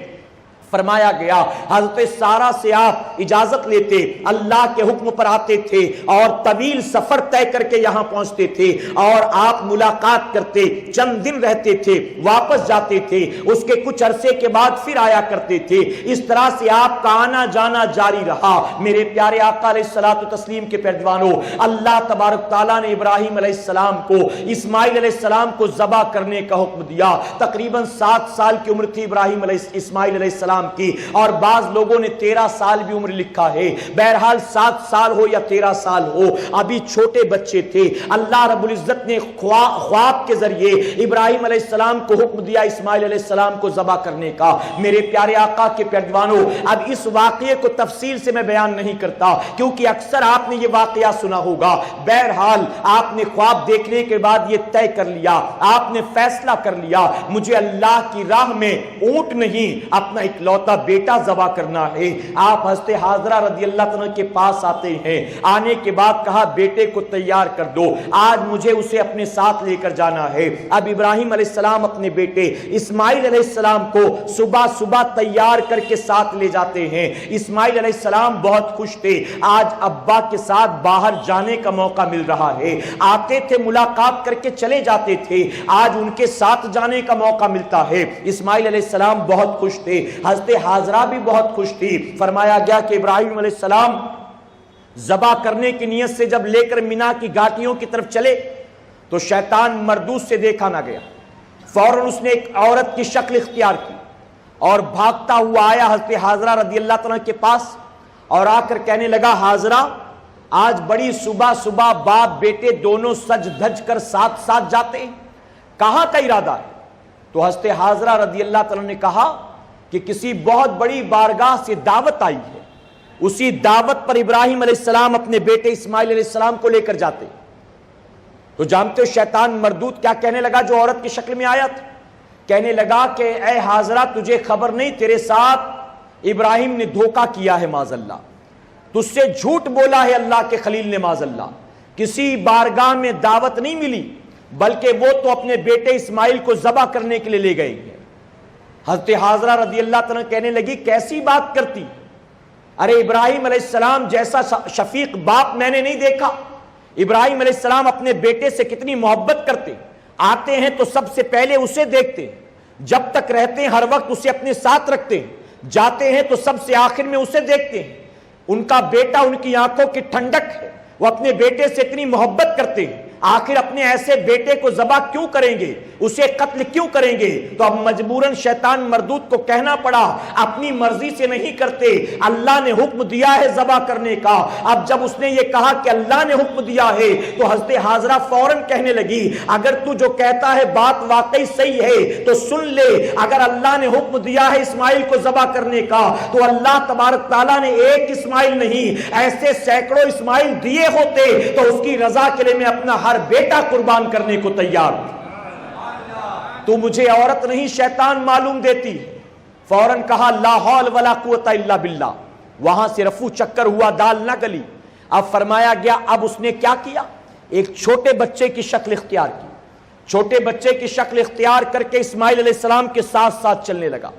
فرمایا گیا حضرت سارہ سے آپ اجازت لیتے، اللہ کے حکم پر آتے تھے، اور طویل سفر طے کر کے یہاں پہنچتے تھے، اور آپ ملاقات کرتے، چند دن رہتے تھے، واپس جاتے تھے، اس کے کچھ عرصے کے بعد پھر آیا کرتے تھے۔ اس طرح سے آپ کا آنا جانا جاری رہا۔ میرے پیارے آقا علیہ الصلوۃ والتسلیم کے پیروانوں، اللہ تبارک تعالیٰ نے ابراہیم علیہ السلام کو اسماعیل علیہ السلام کو ذبح کرنے کا حکم دیا۔ تقریباً 7 سال کی عمر تھی اسماعیل علیہ السلام کی، اور بعض لوگوں نے 13 سال بھی عمر لکھا ہے۔ بہرحال 7 سال ہو یا 13 سال ہو، ابھی چھوٹے بچے تھے۔ اللہ رب العزت نے خواب کے ذریعے ابراہیم علیہ السلام کو حکم دیا اسماعیل علیہ السلام کو ذبح کرنے کا۔ میرے پیارے آقا کے پیروانوں، اب اس واقعے کو تفصیل سے میں بیان نہیں کرتا، کیونکہ اکثر آپ نے یہ واقعہ سنا ہوگا۔ بہرحال آپ نے خواب دیکھنے کے بعد یہ طے کر لیا، آپ نے فیصلہ کر لیا، مجھے اللہ کی راہ میں اونٹ نہیں اپنا اکلوتا بیٹا ذبح کرنا ہے۔ آپ حضرت حاضرہ رضی اللہ عنہ کے پاس آتے ہیں، آنے کے بعد کہا بیٹے کو تیار کر دو، آج مجھے اسے اپنے ساتھ لے کر جانا ہے۔ اب ابراہیم علیہ السلام اپنے بیٹے اسماعیل علیہ السلام کو صبح صبح تیار کر کے ساتھ لے جاتے ہیں۔ اسماعیل علیہ السلام بہت خوش تھے، آج ابا کے ساتھ باہر جانے کا موقع مل رہا ہے۔ آتے تھے ملاقات کر کے چلے جاتے تھے، آج ان کے ساتھ جانے کا موقع ملتا ہے۔ اسماعیل علیہ السلام بہت خوش تھے۔ حضرت حضرت حاجرہ بھی بہت خوش تھی. فرمایا گیا کہ ابراہیم علیہ السلام ذبح کرنے کی نیت سے جب لے کر مینا کی گھاٹیوں کی طرف چلے تو شیطان مردود سے دیکھا نہ گیا. فوراً اس نے ایک عورت کی شکل اختیار کی اور بھاگتا ہوا آیا حضرت حاجرہ رضی اللہ تعالیٰ کے پاس اور آ کر کہنے لگا حاجرہ آج بڑی صبح صبح باپ بیٹے دونوں سج دھج کر ساتھ ساتھ جاتے ہیں, کہاں کا ارادہ ہے؟ تو حضرت حاجرہ رضی اللہ تعالیٰ نے کہا کہ کسی بہت بڑی بارگاہ سے دعوت آئی ہے, اسی دعوت پر ابراہیم علیہ السلام اپنے بیٹے اسماعیل علیہ السلام کو لے کر جاتے. تو جانتے ہو شیطان مردود کیا کہنے لگا جو عورت کی شکل میں آیا تھا؟ کہنے لگا کہ اے حاجرہ تجھے خبر نہیں تیرے ساتھ ابراہیم نے دھوکہ کیا ہے معاذ اللہ, تجھ سے جھوٹ بولا ہے اللہ کے خلیل نے معاذ اللہ, کسی بارگاہ میں دعوت نہیں ملی بلکہ وہ تو اپنے بیٹے اسماعیل کو ذبح کرنے کے لیے لے گئے ہیں. حضرت حاجرہ رضی اللہ تعالیٰ کہنے لگی کیسی بات کرتی, ارے ابراہیم علیہ السلام جیسا شفیق باپ میں نے نہیں دیکھا. ابراہیم علیہ السلام اپنے بیٹے سے کتنی محبت کرتے, آتے ہیں تو سب سے پہلے اسے دیکھتے, جب تک رہتے ہیں ہر وقت اسے اپنے ساتھ رکھتے, جاتے ہیں تو سب سے آخر میں اسے دیکھتے ہیں. ان کا بیٹا ان کی آنکھوں کی ٹھنڈک ہے, وہ اپنے بیٹے سے اتنی محبت کرتے ہیں, آخر اپنے ایسے بیٹے کو ذبح کیوں کریں گے, اسے قتل کیوں کریں گے؟ تو اب مجبوراً شیطان مردود کو کہنا پڑا اپنی مرضی سے نہیں کرتے, اللہ نے حکم دیا ہے ذبح کرنے کا. اب جب اس نے یہ کہا کہ اللہ نے حکم دیا ہے تو حضرت حاجرہ فوراً کہنے لگی اگر تو جو کہتا ہے بات واقعی صحیح ہے تو سن لے, اگر اللہ نے حکم دیا ہے اسماعیل کو ذبح کرنے کا تو اللہ تبارک تعالیٰ نے ایک اسماعیل نہیں ایسے سینکڑوں اسماعیل دیے ہوتے تو اس کی رضا کے لیے میں اپنا ہر بیٹا قربان کرنے کو تیار ہوں. تو مجھے عورت نہیں شیطان معلوم دیتی. فوراً کہا لا حول ولا قوت الا باللہ. وہاں سے رفو چکر ہوا, دال نہ گلی. اب فرمایا گیا اب اس نے کیا کیا, ایک چھوٹے بچے کی شکل اختیار کی. چھوٹے بچے کی شکل اختیار کر کے اسماعیل علیہ السلام کے ساتھ ساتھ چلنے لگا.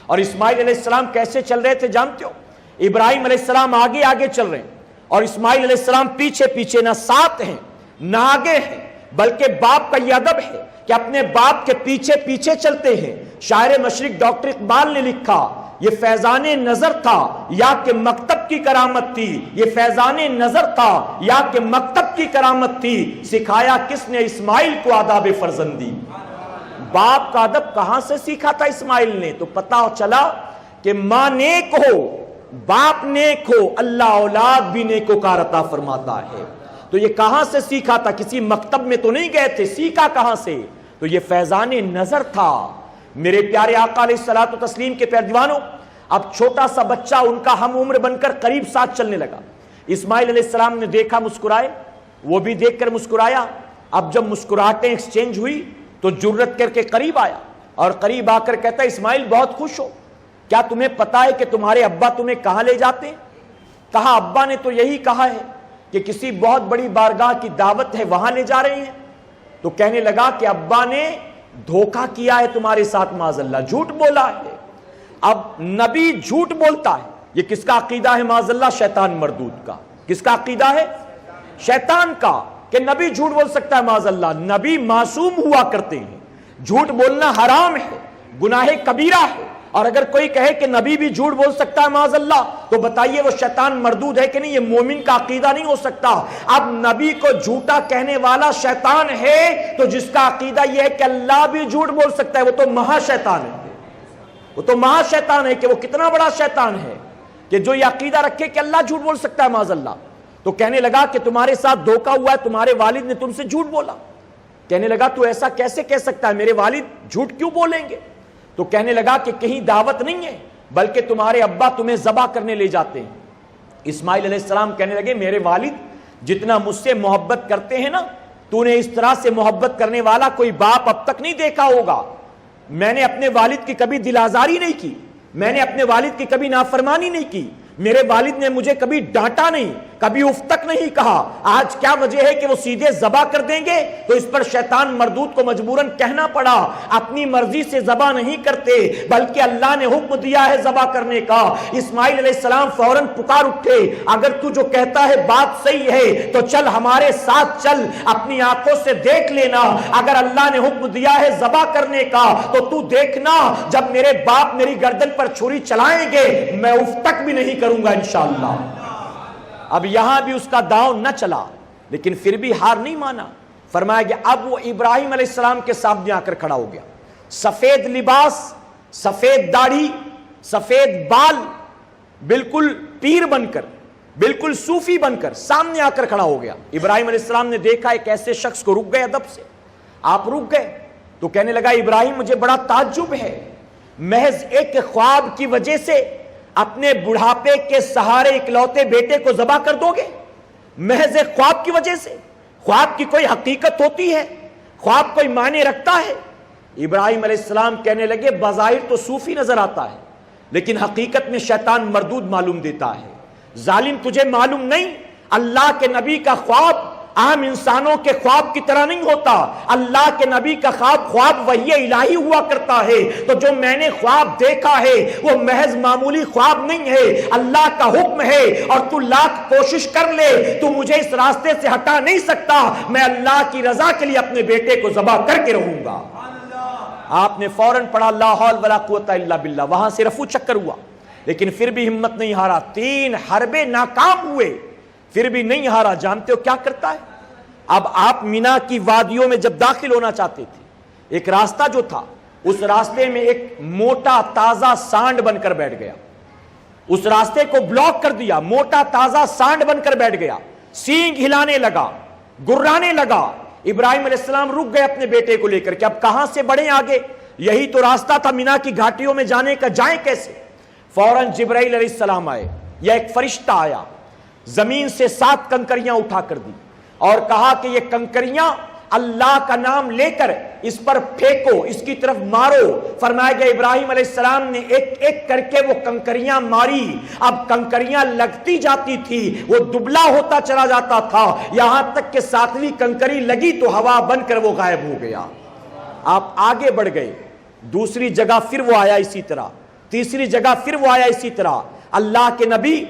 اور اسماعیل علیہ السلام کیسے چل رہے تھے جانتے ہو؟ ابراہیم علیہ السلام آگے آگے چل رہے ہیں اور اسماعیل علیہ السلام پیچھے پیچھے, نہ ساتھ ہیں نہ آگے ہیں, بلکہ باپ کا یہ ادب ہے کہ اپنے باپ کے پیچھے پیچھے چلتے ہیں. شاعر مشرق ڈاکٹر اقبال نے لکھا یہ فیضان نظر تھا یا کہ مکتب کی کرامت تھی, یہ فیضان نظر تھا یا کہ مکتب کی کرامت تھی, سکھایا کس نے اسماعیل کو آداب فرزندی. باپ کا ادب کہاں سے سیکھا تھا اسماعیل نے؟ تو پتہ چلا کہ ماں نیک ہو باپ نیک ہو اللہ اولاد بھی نیکوکار عطا فرماتا ہے. تو یہ کہاں سے سیکھا تھا؟ کسی مکتب میں تو نہیں گئے تھے, سیکھا کہاں سے؟ تو یہ فیضان نظر تھا. میرے پیارے آقا علیہ الصلوۃ والتسلیم کے پیروانوں, اب چھوٹا سا بچہ ان کا ہم عمر بن کر قریب ساتھ چلنے لگا. اسماعیل علیہ السلام نے دیکھا, مسکرائے, وہ بھی دیکھ کر مسکرایا. اب جب مسکراہٹیں ایکسچینج ہوئی تو جرت کر کے قریب آیا اور قریب آ کر کہتا اسماعیل بہت خوش ہو, کیا تمہیں پتا ہے کہ تمہارے ابا تمہیں کہاں لے جاتے ہیں؟ کہا ابا نے تو یہی کہا ہے کہ کسی بہت بڑی بارگاہ کی دعوت ہے وہاں لے جا رہے ہیں. تو کہنے لگا کہ ابا نے دھوکہ کیا ہے تمہارے ساتھ معاذ اللہ, جھوٹ بولا ہے. اب نبی جھوٹ بولتا ہے, یہ کس کا عقیدہ ہے معاذ اللہ؟ شیطان مردود کا. کس کا عقیدہ ہے؟ شیطان کا, کہ نبی جھوٹ بول سکتا ہے معاذ اللہ. نبی معصوم ہوا کرتے ہیں, جھوٹ بولنا حرام ہے, گناہ کبیرہ ہے. اور اگر کوئی کہے کہ نبی بھی جھوٹ بول سکتا ہے معاذ اللہ تو بتائیے وہ شیطان مردود ہے کہ نہیں؟ یہ مومن کا عقیدہ نہیں ہو سکتا. اب نبی کو جھوٹا کہنے والا شیطان ہے تو جس کا عقیدہ یہ ہے کہ اللہ بھی جھوٹ بول سکتا ہے وہ تو مہا شیطان ہے. وہ تو مہا شیطان ہے کہ وہ کتنا بڑا شیطان ہے کہ جو یہ عقیدہ رکھے کہ اللہ جھوٹ بول سکتا ہے معاذ اللہ. تو کہنے لگا کہ تمہارے ساتھ دھوکہ ہوا ہے, تمہارے والد نے تم سے جھوٹ بولا. کہنے لگا تو ایسا کیسے کہہ سکتا ہے, میرے والد جھوٹ کیوں بولیں گے؟ تو کہنے لگا کہ کہیں دعوت نہیں ہے بلکہ تمہارے ابا تمہیں ذبح کرنے لے جاتے ہیں. اسماعیل علیہ السلام کہنے لگے میرے والد جتنا مجھ سے محبت کرتے ہیں نا, تو نے اس طرح سے محبت کرنے والا کوئی باپ اب تک نہیں دیکھا ہوگا. میں نے اپنے والد کی کبھی دل آزاری نہیں کی, میں نے اپنے والد کی کبھی نافرمانی نہیں کی, میرے والد نے مجھے کبھی ڈانٹا نہیں, کبھی اف تک نہیں کہا. آج کیا وجہ ہے کہ وہ سیدھے ذبح کر دیں گے؟ تو اس پر شیطان مردود کو مجبوراً کہنا پڑا. اپنی مرضی سے ذبح نہیں کرتے بلکہ اللہ نے حکم دیا ہے ذبح کرنے کا. اسماعیل علیہ السلام فوراً پکار اٹھے, اگر تو جو کہتا ہے بات صحیح ہے تو چل ہمارے ساتھ چل, اپنی آنکھوں سے دیکھ لینا. اگر اللہ نے حکم دیا ہے ذبح کرنے کا تو تو دیکھنا, جب میرے باپ میری گردن پر چھری چلائیں گے میں اف تک بھی نہیں کروں گا انشاءاللہ. اب یہاں بھی اس کا داؤ نہ چلا لیکن پھر بھی ہار نہیں مانا. فرمایا کہ اب وہ ابراہیم علیہ السلام کے سامنے آ کر کھڑا ہو گیا, سفید لباس, سفید داڑھی, سفید بال, بالکل پیر بن کر, بالکل صوفی بن کر سامنے آ کر کھڑا ہو گیا. ابراہیم علیہ السلام نے دیکھا ایک ایسے شخص کو, رک گئے ادب سے. آپ رک گئے تو کہنے لگا ابراہیم مجھے بڑا تعجب ہے, محض ایک خواب کی وجہ سے اپنے بڑھاپے کے سہارے اکلوتے بیٹے کو ذبح کر دو گے؟ محض ایک خواب کی وجہ سے؟ خواب کی کوئی حقیقت ہوتی ہے؟ خواب کوئی معنی رکھتا ہے؟ ابراہیم علیہ السلام کہنے لگے بظاہر تو صوفی نظر آتا ہے لیکن حقیقت میں شیطان مردود معلوم دیتا ہے. ظالم تجھے معلوم نہیں, اللہ کے نبی کا خواب عام انسانوں کے خواب کی طرح نہیں ہوتا. اللہ کے نبی کا خواب وحی الہی ہوا کرتا ہے. تو جو میں نے خواب دیکھا ہے وہ محض معمولی خواب نہیں ہے, اللہ کا حکم ہے. اور تو لاکھ کوشش کر لے تو مجھے اس راستے سے ہٹا نہیں سکتا. میں اللہ کی رضا کے لیے اپنے بیٹے کو ذبح کر کے رہوں گا. آپ نے فوراً پڑھا لا حول ولا قوت الا باللہ. وہاں سے رفو چکر ہوا لیکن پھر بھی ہمت نہیں ہارا. 3 حربے ناکام ہوئے پھر بھی نہیں ہارا. جانتے ہو کیا کرتا ہے؟ اب آپ مینا کی وادیوں میں جب داخل ہونا چاہتے تھے, ایک راستہ جو تھا اس راستے میں ایک موٹا تازہ سانڈ بن کر بیٹھ گیا. اس راستے کو بلاک کر دیا, موٹا تازہ سانڈ بن کر بیٹھ گیا. سینگ ہلانے لگا, گرانے لگا. ابراہیم علیہ السلام رک گئے اپنے بیٹے کو لے کر کہ اب کہاں سے بڑھیں آگے, یہی تو راستہ تھا مینا کی گھاٹیوں میں جانے کا, جائیں کیسے؟ فوراً جبرائیل علیہ السلام آئے, یا ایک فرشتہ آیا, زمین سے 7 کنکریاں اٹھا کر دی اور کہا کہ یہ کنکریاں اللہ کا نام لے کر اس پر پھینکو, اس کی طرف مارو. فرمایا گیا ابراہیم علیہ السلام نے ایک ایک کر کے وہ کنکریاں ماری. اب کنکریاں لگتی جاتی تھی, وہ دبلا ہوتا چلا جاتا تھا, یہاں تک کہ 7ویں کنکری لگی تو ہوا بن کر وہ غائب ہو گیا. آپ آگے بڑھ گئے, دوسری جگہ پھر وہ آیا اسی طرح, تیسری جگہ پھر وہ آیا اسی طرح. اللہ کے نبی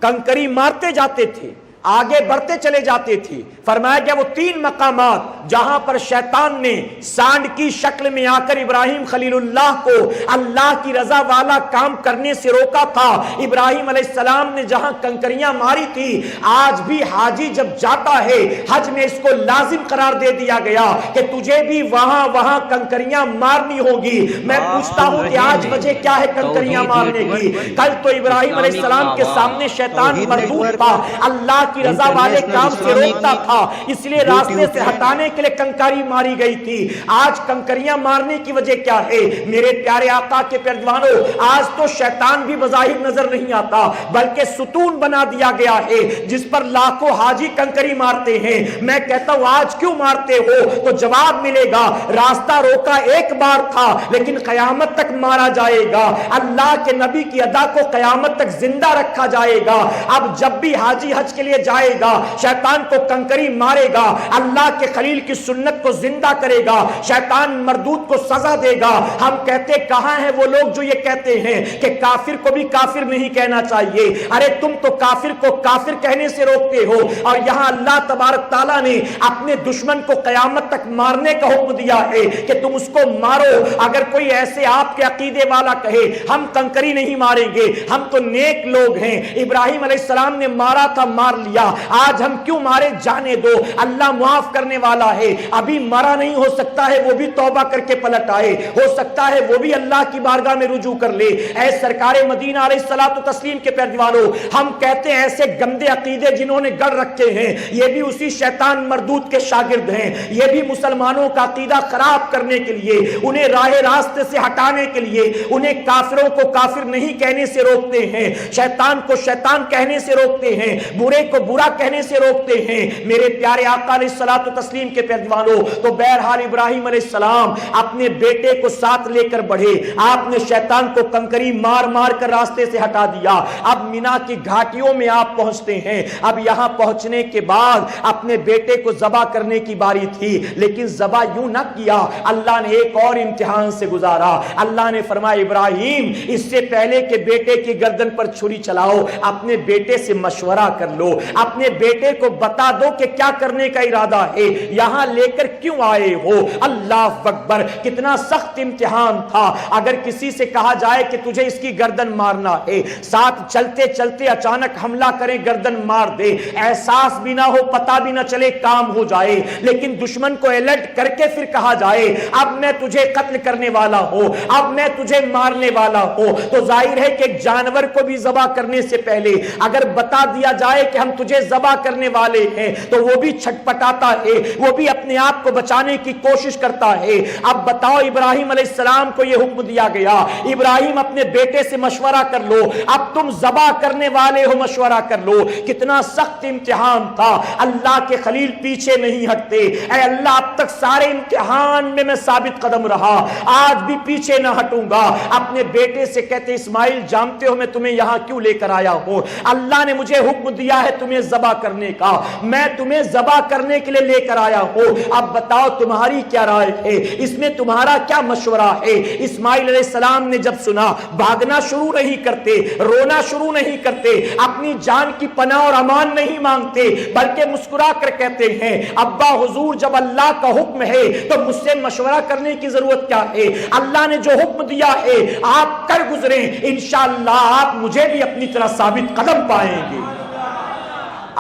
کنکری مارتے جاتے تھے, آگے بڑھتے چلے جاتے تھے. فرمایا گیا وہ 3 مقامات جہاں پر شیطان نے سانڈ کی شکل میں آ کر ابراہیم خلیل اللہ کو اللہ کی رضا والا کام کرنے سے روکا تھا. ابراہیم علیہ السلام نے جہاں کنکریاں ماری تھی, آج بھی حاجی جب جاتا ہے حج میں اس کو لازم قرار دے دیا گیا کہ تجھے بھی وہاں کنکریاں مارنی ہوگی. میں پوچھتا ہوں کہ آج وجہ کیا ہے کنکریاں مارنے کی؟ کل تو ابراہیم علیہ السلام کے سامنے شیطان مردود تھا, اللہ کی رضا والے کام سے روکتا تھا, اس لیے راستے سے ہٹانے کے لیے کنکری ماری گئی تھی. آج کنکریاں مارنے کی وجہ کیا ہے؟ میرے پیارے آقا کے پیروانوں, آج تو شیطان بھی بظاہر نظر نہیں آتا بلکہ ستون بنا دیا گیا ہے جس پر لاکھوں حاجی کنکری مارتے ہیں. میں کہتا ہوں آج کیوں مارتے ہو تو جواب ملے گا, راستہ روکا ایک بار تھا لیکن قیامت تک مارا جائے گا. اللہ کے نبی کی ادا کو قیامت تک زندہ رکھا جائے گا. اب جب بھی حاجی حج کے لیے جائے گا شیطان کو کنکری مارے گا, اللہ کے خلیل کی سنت کو زندہ کرے گا, شیطان مردود کو سزا دے گا. ہم کہتے کہاں ہیں وہ لوگ جو یہ کہتے ہیں کہ کافر کو بھی کافر نہیں کہنا چاہیے؟ ارے تم تو کافر کو کافر کہنے سے روکتے ہو, اور یہاں اللہ تبارک تعالیٰ نے اپنے دشمن کو قیامت تک مارنے کا حکم دیا ہے کہ تم اس کو مارو. اگر کوئی ایسے آپ کے عقیدے والا کہے ہم کنکری نہیں ماریں گے, ہم تو نیک لوگ ہیں, ابراہیم علیہ السلام نے مارا تھا مار لیا, آج ہم کیوں مارے؟ جانے دو, اللہ معاف کرنے والا ہے. ابھی مرا نہیں, ہو سکتا ہے وہ بھی توبہ کر کے پلٹ آئے, ہو سکتا ہے وہ بھی اللہ کی بارگاہ میں رجوع کر لے. اے سرکار مدینہ علیہ الصلوۃ والتسلیم کے پیروانوں, ہم کہتے ہیں ایسے گندے عقیدے جنہوں نے گڑھ رکھے ہیں یہ بھی اسی شیطان مردود کے شاگرد ہیں. یہ بھی مسلمانوں کا عقیدہ خراب کرنے کے لیے, انہیں راہ راستے سے ہٹانے کے لیے, انہیں کافروں کو کافر نہیں کہنے سے روکتے ہیں, شیطان کو شیطان کہنے سے روکتے ہیں, برے کو برا کہنے سے روکتے ہیں میرے پیارے آقا علیہ الصلوۃ والتسلیم کے پیروانوں. تو بہرحال ابراہیم علیہ السلام اپنے بیٹے کو ساتھ لے کر بڑھے. آپ نے شیطان کو کنکری مار مار کر راستے سے ہٹا دیا. اب مینا کی گھاٹیوں میں آپ پہنچتے ہیں. اب یہاں پہنچنے کے بعد اپنے بیٹے کو ذبح کرنے کی باری تھی, لیکن ذبح یوں نہ کیا, اللہ نے ایک اور امتحان سے گزارا. اللہ نے فرمایا ابراہیم اس سے پہلے کہ بیٹے کی گردن پر چھری چلاؤ اپنے بیٹے سے مشورہ کر لو, اپنے بیٹے کو بتا دو کہ کیا کرنے کا ارادہ ہے, یہاں لے کر کیوں آئے ہو. اللہ اکبر, کتنا سخت امتحان تھا. اگر کسی سے کہا جائے کہ تجھے اس کی گردن مارنا ہے, ساتھ چلتے چلتے اچانک حملہ کریں گردن مار دے, احساس بھی نہ ہو پتہ بھی نہ چلے کام ہو جائے. لیکن دشمن کو الرٹ کر کے پھر کہا جائے اب میں تجھے قتل کرنے والا ہوں, اب میں تجھے مارنے والا ہوں, تو ظاہر ہے کہ ایک جانور کو بھی ذبح کرنے سے پہلے اگر بتا دیا جائے کہ ہم تجھے ذبح کرنے والے ہیں تو وہ بھی چھٹپٹاتا ہے, وہ بھی اپنے آپ کو بچانے کی کوشش کرتا ہے. اب بتاؤ ابراہیم علیہ السلام کو یہ حکم دیا گیا ابراہیم اپنے بیٹے سے مشورہ کر لو, اب تم ذبح کرنے والے ہو مشورہ کر لو. کتنا سخت امتحان تھا. اللہ کے خلیل پیچھے نہیں ہٹتے. اے اللہ اب تک سارے امتحان میں میں ثابت قدم رہا, آج بھی پیچھے نہ ہٹوں گا. اپنے بیٹے سے کہتے اسماعیل جانتے ہو میں تمہیں یہاں کیوں لے کر آیا ہوں, اللہ نے مجھے حکم دیا ہے تمہیں ذبح کرنے کا, میں تمہیں ذبح کرنے کے لیے لے کر آیا ہوں. اب بتاؤ تمہاری کیا رائے ہے, اس میں تمہارا کیا مشورہ ہے. اسماعیل علیہ السلام نے جب سنا بھاگنا شروع نہیں کرتے, رونا شروع نہیں کرتے, اپنی جان کی پناہ اور امان نہیں مانگتے, بلکہ مسکرا کر کہتے ہیں ابا حضور جب اللہ کا حکم ہے تو مجھ سے مشورہ کرنے کی ضرورت کیا ہے. اللہ نے جو حکم دیا ہے آپ کر گزریں, انشاءاللہ آپ مجھے بھی اپنی طرح ثابت قدم پائیں گے,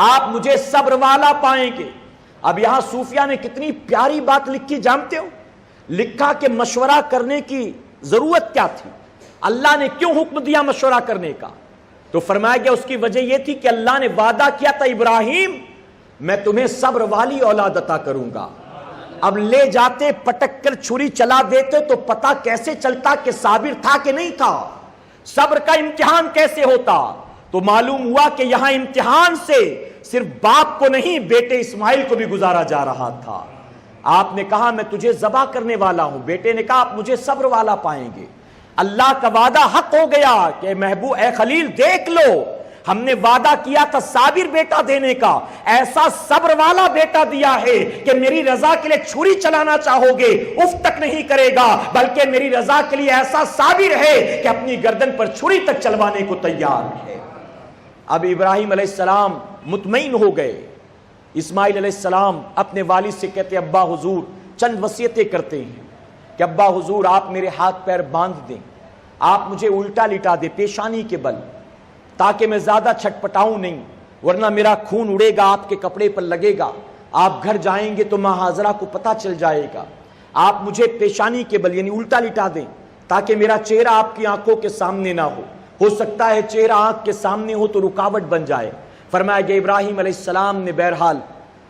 آپ مجھے صبر والا پائیں گے. اب یہاں صوفیہ نے کتنی پیاری بات لکھی جانتے ہو, لکھا کہ مشورہ کرنے کی ضرورت کیا تھی, اللہ نے کیوں حکم دیا مشورہ کرنے کا. تو فرمایا گیا اس کی وجہ یہ تھی کہ اللہ نے وعدہ کیا تھا ابراہیم میں تمہیں صبر والی اولاد عطا کروں گا. اب لے جاتے پٹک کر چھری چلا دیتے تو پتہ کیسے چلتا کہ صابر تھا کہ نہیں تھا, صبر کا امتحان کیسے ہوتا. تو معلوم ہوا کہ یہاں امتحان سے صرف باپ کو نہیں بیٹے اسماعیل کو بھی گزارا جا رہا تھا. آپ نے کہا میں تجھے ذبح کرنے والا ہوں, بیٹے نے کہا آپ مجھے صبر والا پائیں گے. اللہ کا وعدہ حق ہو گیا کہ محبوب اے خلیل دیکھ لو ہم نے وعدہ کیا تھا صابر بیٹا دینے کا, ایسا صبر والا بیٹا دیا ہے کہ میری رضا کے لیے چھری چلانا چاہو گے اف تک نہیں کرے گا, بلکہ میری رضا کے لیے ایسا صابر ہے کہ اپنی گردن پر چھری تک چلوانے کو تیار ہے. اب ابراہیم علیہ السلام مطمئن ہو گئے. اسماعیل علیہ السلام اپنے والد سے کہتے ابا حضور چند وصیتیں کرتے ہیں کہ ابا حضور آپ میرے ہاتھ پیر باندھ دیں, آپ مجھے الٹا لٹا دیں پیشانی کے بل, تاکہ میں زیادہ چھٹپٹاؤں نہیں, ورنہ میرا خون اڑے گا آپ کے کپڑے پر لگے گا, آپ گھر جائیں گے تو ماں حاضرہ کو پتہ چل جائے گا. آپ مجھے پیشانی کے بل یعنی الٹا لٹا دیں تاکہ میرا چہرہ آپ کی آنکھوں کے سامنے نہ ہو سکتا ہے چہرہ آنکھ کے سامنے ہو تو رکاوٹ بن جائے. فرمایا کہ ابراہیم علیہ السلام نے بہرحال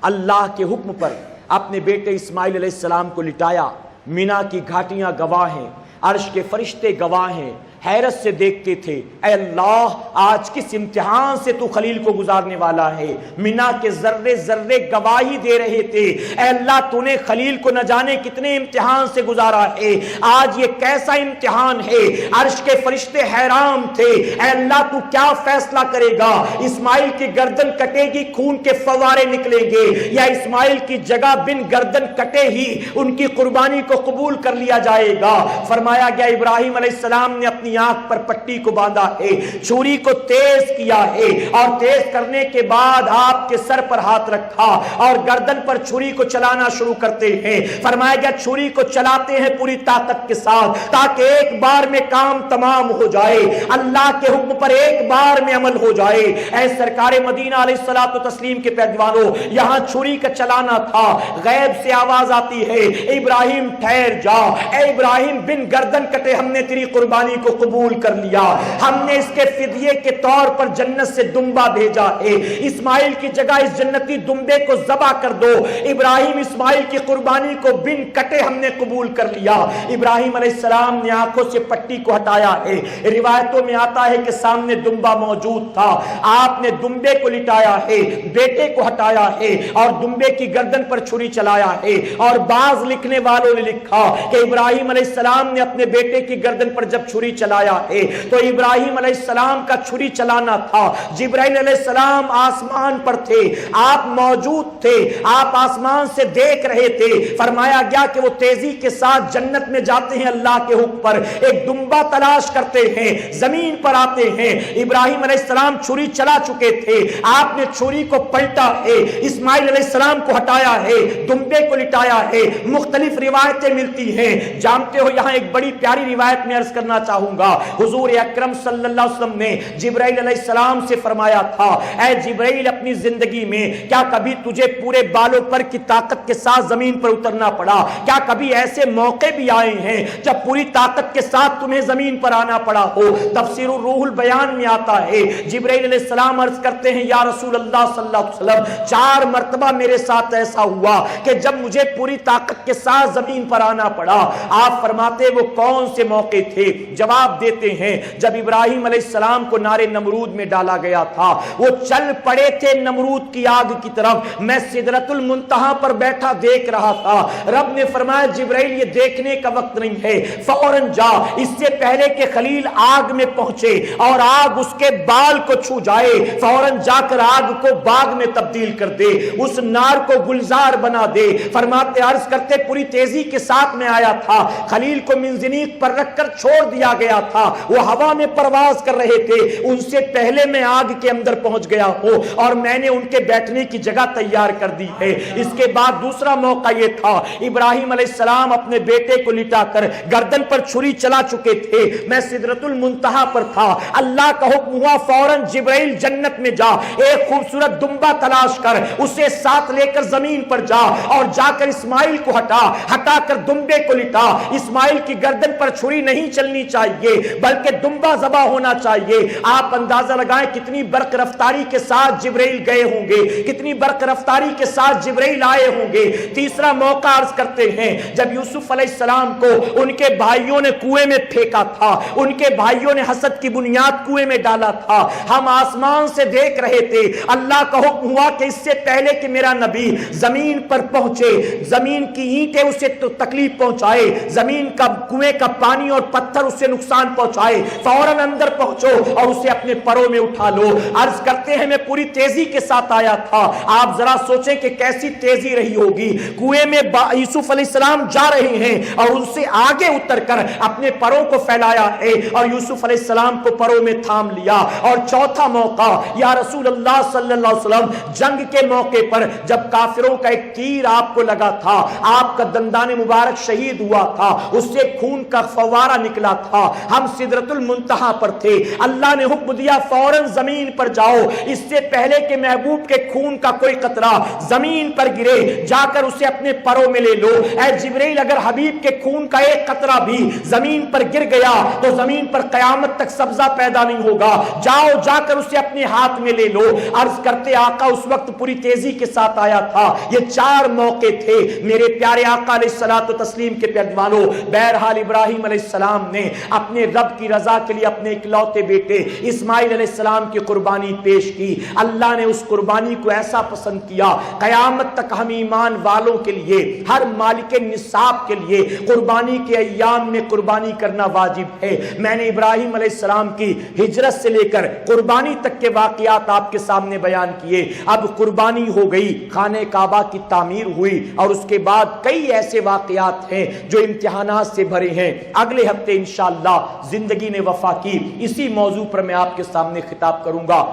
اللہ کے حکم پر اپنے بیٹے اسماعیل علیہ السلام کو لٹایا. مینا کی گھاٹیاں گواہ ہیں, عرش کے فرشتے گواہ ہیں, حیرت سے دیکھتے تھے اے اللہ آج کس امتحان سے تو خلیل کو گزارنے والا ہے. مینا کے ذرے ذرے گواہی دے رہے تھے اے اللہ تو نے خلیل کو نہ جانے کتنے امتحان سے گزارا ہے, آج یہ کیسا امتحان ہے. عرش کے فرشتے حیران تھے اے اللہ تو کیا فیصلہ کرے گا, اسماعیل کی گردن کٹے گی خون کے فوارے نکلیں گے یا اسماعیل کی جگہ بن گردن کٹے ہی ان کی قربانی کو قبول کر لیا جائے گا. فرمایا گیا ابراہیم علیہ السلام نے اپنی آنکھ پر پٹی کو باندھا ہے, چھری کو تیز کیا ہے اور تیز کرنے کے بعد آپ کے سر پر ہاتھ رکھا اور گردن پر چھری کو چلانا شروع کرتے ہیں. فرمایا گیا چھری کو چلاتے ہیں پوری طاقت کے ساتھ تاکہ ایک بار میں کام تمام ہو جائے, اللہ کے حکم پر ایک بار میں عمل ہو جائے. اے سرکار مدینہ علیہ الصلوۃ والتسلیم کے پیروانوں, یہاں چھری کا چلانا تھا, غیب سے آواز آتی ہے ابراہیم ٹھہر جا, اے ابراہیم بن گردن کٹے ہم نے تیری قربانی کو قبول کر لیا، ہم نے اس کے فدیے کے طور پر جنت سے دمبا بھیجا ہے، اسماعیل کی جگہ اس جنتی دمبے کو ذبح کر دو۔ ابراہیم اسماعیل کی قربانی کو بن کٹے ہم نے قبول کر لیا۔ ابراہیم علیہ السلام نے آنکھوں سے پٹی کو ہٹایا ہے، روایتوں میں آتا ہے کہ سامنے دمبا موجود تھا، آپ نے دمبے کو لٹایا ہے، بیٹے کو ہٹایا ہے اور دمبے کی گردن پر چھری چلایا ہے۔ اور بعض لکھنے والوں نے لکھا کہ ابراہیم علیہ السلام نے اپنے بیٹے کی گردن پر جب چھری چلایا ہے تو ابراہیم علیہ السلام کا چھری چلانا تھا، جبرائیل علیہ السلام آسمان پر تھے، آپ موجود تھے، آپ آسمان سے دیکھ رہے تھے۔ فرمایا گیا کہ وہ تیزی کے ساتھ جنت میں جاتے ہیں، اللہ کے حکم پر ایک دمبا تلاش کرتے ہیں، زمین پر آتے ہیں۔ ابراہیم علیہ السلام چھری چلا چکے تھے، آپ نے چھری کو پلٹا ہے، اسماعیل علیہ السلام کو ہٹایا ہے، دمبے کو لٹایا ہے۔ مختلف روایتیں ملتی ہیں، جانتے ہو یہاں ایک بڑی پیاری روایت میں عرض کرنا چاہوں گا، حضور اکرم صلی اللہ علیہ وسلم نے جبرائیل علیہ السلام سے فرمایا تھا، اے جبرائیل اپنی زندگی میں کیا کبھی تجھے پورے بالوں پر کی طاقت کے ساتھ زمین پر اترنا پڑا؟ کیا کبھی ایسے موقع بھی آئے ہیں جب پوری طاقت کے ساتھ تمہیں زمین پر آنا پڑا ہو؟ تفسیر الروح البیان میں آتا ہے جبرائیل علیہ السلام عرض کرتے ہیں، یا رسول اللہ صلی اللہ علیہ وسلم 4 مرتبہ میرے ساتھ ایسا ہوا کہ جب مجھے پوری طاقت کے ساتھ زمین پر آنا پڑا۔ آپ فرماتے وہ کون سے موقع تھے؟ جواب دیتے ہیں جب ابراہیم علیہ السلام کو نار نمرود میں ڈالا گیا تھا، وہ چل پڑے تھے نمرود کی آگ کی طرف، میں سدرۃ المنتہا پر بیٹھا دیکھ رہا تھا۔ رب نے فرمایا جبرائیل یہ دیکھنے کا وقت نہیں ہے، فوراً جا، اس سے پہلے کہ خلیل آگ میں پہنچے اور آگ اس کے بال کو چھو جائے، فوراً جا کر آگ کو باغ میں تبدیل کر دے، اس نار کو گلزار بنا دے۔ فرماتے عرض کرتے پوری تیزی کے ساتھ میں آیا تھا، خلیل کو منجنیق پر رکھ کر چھوڑ دیا گیا تھا، وہ ہوا میں پرواز کر رہے تھے، ان سے پہلے میں آگ کے اندر پہنچ گیا ہوں اور میں نے ان کے بیٹھنے کی جگہ تیار کر دی ہے۔ اس کے بعد دوسرا موقع یہ تھا، ابراہیم علیہ السلام اپنے بیٹے کو لٹا کر گردن پر چھری چلا چکے تھے، میں سدرۃ المنتہا پر تھا، اللہ کا حکم ہوا فوراً جبرائیل جنت میں جا، ایک خوبصورت دمبا تلاش کر اسے ساتھ لے کر زمین پر جا اور جا کر اسماعیل کو ہٹا کر دمبے کو لٹا۔ اسماعیل کی گردن پر چھری نہیں چلنی چاہیے بلکہ دمبا ذبح ہونا چاہیے۔ آپ اندازہ لگائیں کتنی برق رفتاری کے ساتھ جبرائیل گئے ہوں گے، کتنی برق رفتاری کے ساتھ جبرائیل آئے ہوں گے۔ تیسرا موقع عرض کرتے ہیں جب یوسف علیہ السلام کو ان کے بھائیوں نے کنویں میں پھینکا تھا، ان کے بھائیوں نے حسد کی بنیاد کنویں میں ڈالا تھا، ہم آسمان سے دیکھ رہے تھے، اللہ کا حکم ہوا کہ اس سے پہلے کہ میرا نبی زمین پر پہنچے، زمین کی اینٹیں اسے تکلیف پہنچائے، زمین کا کنویں کا پانی اور پتھر اسے نقصان پہنچائے، فوراً اندر پہنچو اور اسے اپنے پروں میں اٹھا لو۔ عرض کرتے ہیں میں پوری تیزی کے ساتھ آیا تھا، آپ ذرا سوچیں کہ کیسی تیزی رہی ہوگی۔ کنویں میں یوسف علیہ السلام جا رہے ہیں اور ان سے آگے اتر کر اپنے پروں کو پھیلایا ہے اور یوسف علیہ السلام کو پروں میں تھام لیا۔ اور چوتھا موقع یا رسول اللہ صلی اللہ علیہ وسلم جنگ کے موقع پر جب کافروں کا ایک تیر آپ کو لگا تھا، آپ کا دندان مبارک شہید ہوا تھا، اس سے خون کا فوارہ نکلا تھا، ہم سدرۃ المنتہا پر تھے، اللہ نے حکم دیا فوراً زمین پر جاؤ، اس سے پہلے کہ محبوب کے خون کا کوئی قطرہ زمین پر گرے جا کر اسے اپنے پروں میں لے لو۔ اے جبرائیل اگر حبیب کے خون کا ایک قطرہ بھی زمین پر گر گیا تو زمین پر قیامت تک سبزہ پیدا نہیں ہوگا، جاؤ جا کر اسے اپنے ہاتھ میں لے لو۔ عرض کرتے آقا اس وقت پوری تیزی کے ساتھ آیا تھا۔ یہ 4 موقع تھے میرے پیارے آقا علیہ الصلوۃ والتسلیم کے پیروانوں۔ بہرحال ابراہیم علیہ السلام نے اپنے رب کی رضا کے لیے اپنے اکلوتے بیٹے اسماعیل علیہ السلام کی قربانی پیش کی، اللہ نے اس قربانی کو ایسا پسند کیا، قیامت تک ہم ایمان والوں کے لیے، ہر مالک نصاب کے لیے قربانی کے ایام میں قربانی کرنا واجب ہے۔ میں نے ابراہیم علیہ السلام کی ہجرت سے لے کر قربانی تک کے واقعات آپ کے سامنے بیان کیے۔ اب قربانی ہو گئی، خانہ کعبہ کی تعمیر ہوئی اور اس کے بعد کئی ایسے واقعات ہیں جو امتحانات سے بھرے ہیں۔ اگلے ہفتے انشاءاللہ زندگی نے وفا کی اسی موضوع پر میں آپ کے سامنے خطاب کروں گا۔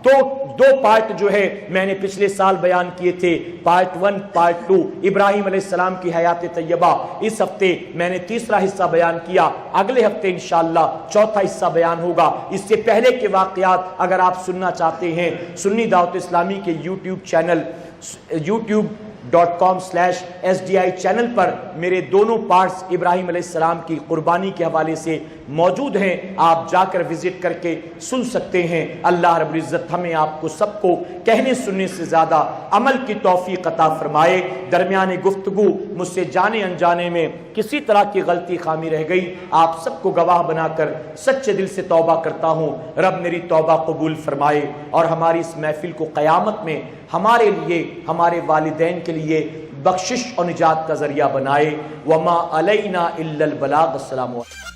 دو پارٹ جو ہے میں نے پچھلے سال بیان کیے تھے، پارٹ 1 پارٹ 2 ابراہیم علیہ السلام کی حیات طیبہ، اس ہفتے میں نے تیسرا حصہ بیان کیا، اگلے ہفتے انشاءاللہ چوتھا حصہ بیان ہوگا۔ اس سے پہلے کے واقعات اگر آپ سننا چاہتے ہیں، سنی دعوت اسلامی کے یوٹیوب چینل youtube.com/SDI چینل پر میرے دونوں پارٹس ابراہیم علیہ السلام کی قربانی کے حوالے سے موجود ہیں، آپ جا کر وزٹ کر کے سن سکتے ہیں۔ اللہ رب العزت ہمیں آپ کو سب کو کہنے سننے سے زیادہ عمل کی توفیق عطا فرمائے۔ درمیان گفتگو مجھ سے جانے انجانے میں کسی طرح کی غلطی خامی رہ گئی، آپ سب کو گواہ بنا کر سچے دل سے توبہ کرتا ہوں، رب میری توبہ قبول فرمائے اور ہماری اس محفل کو قیامت میں ہمارے لیے، ہمارے والدین کے لیے بخشش اور نجات کا ذریعہ بنائے۔ وما علینا الا البلاغ۔ السلام علیکم۔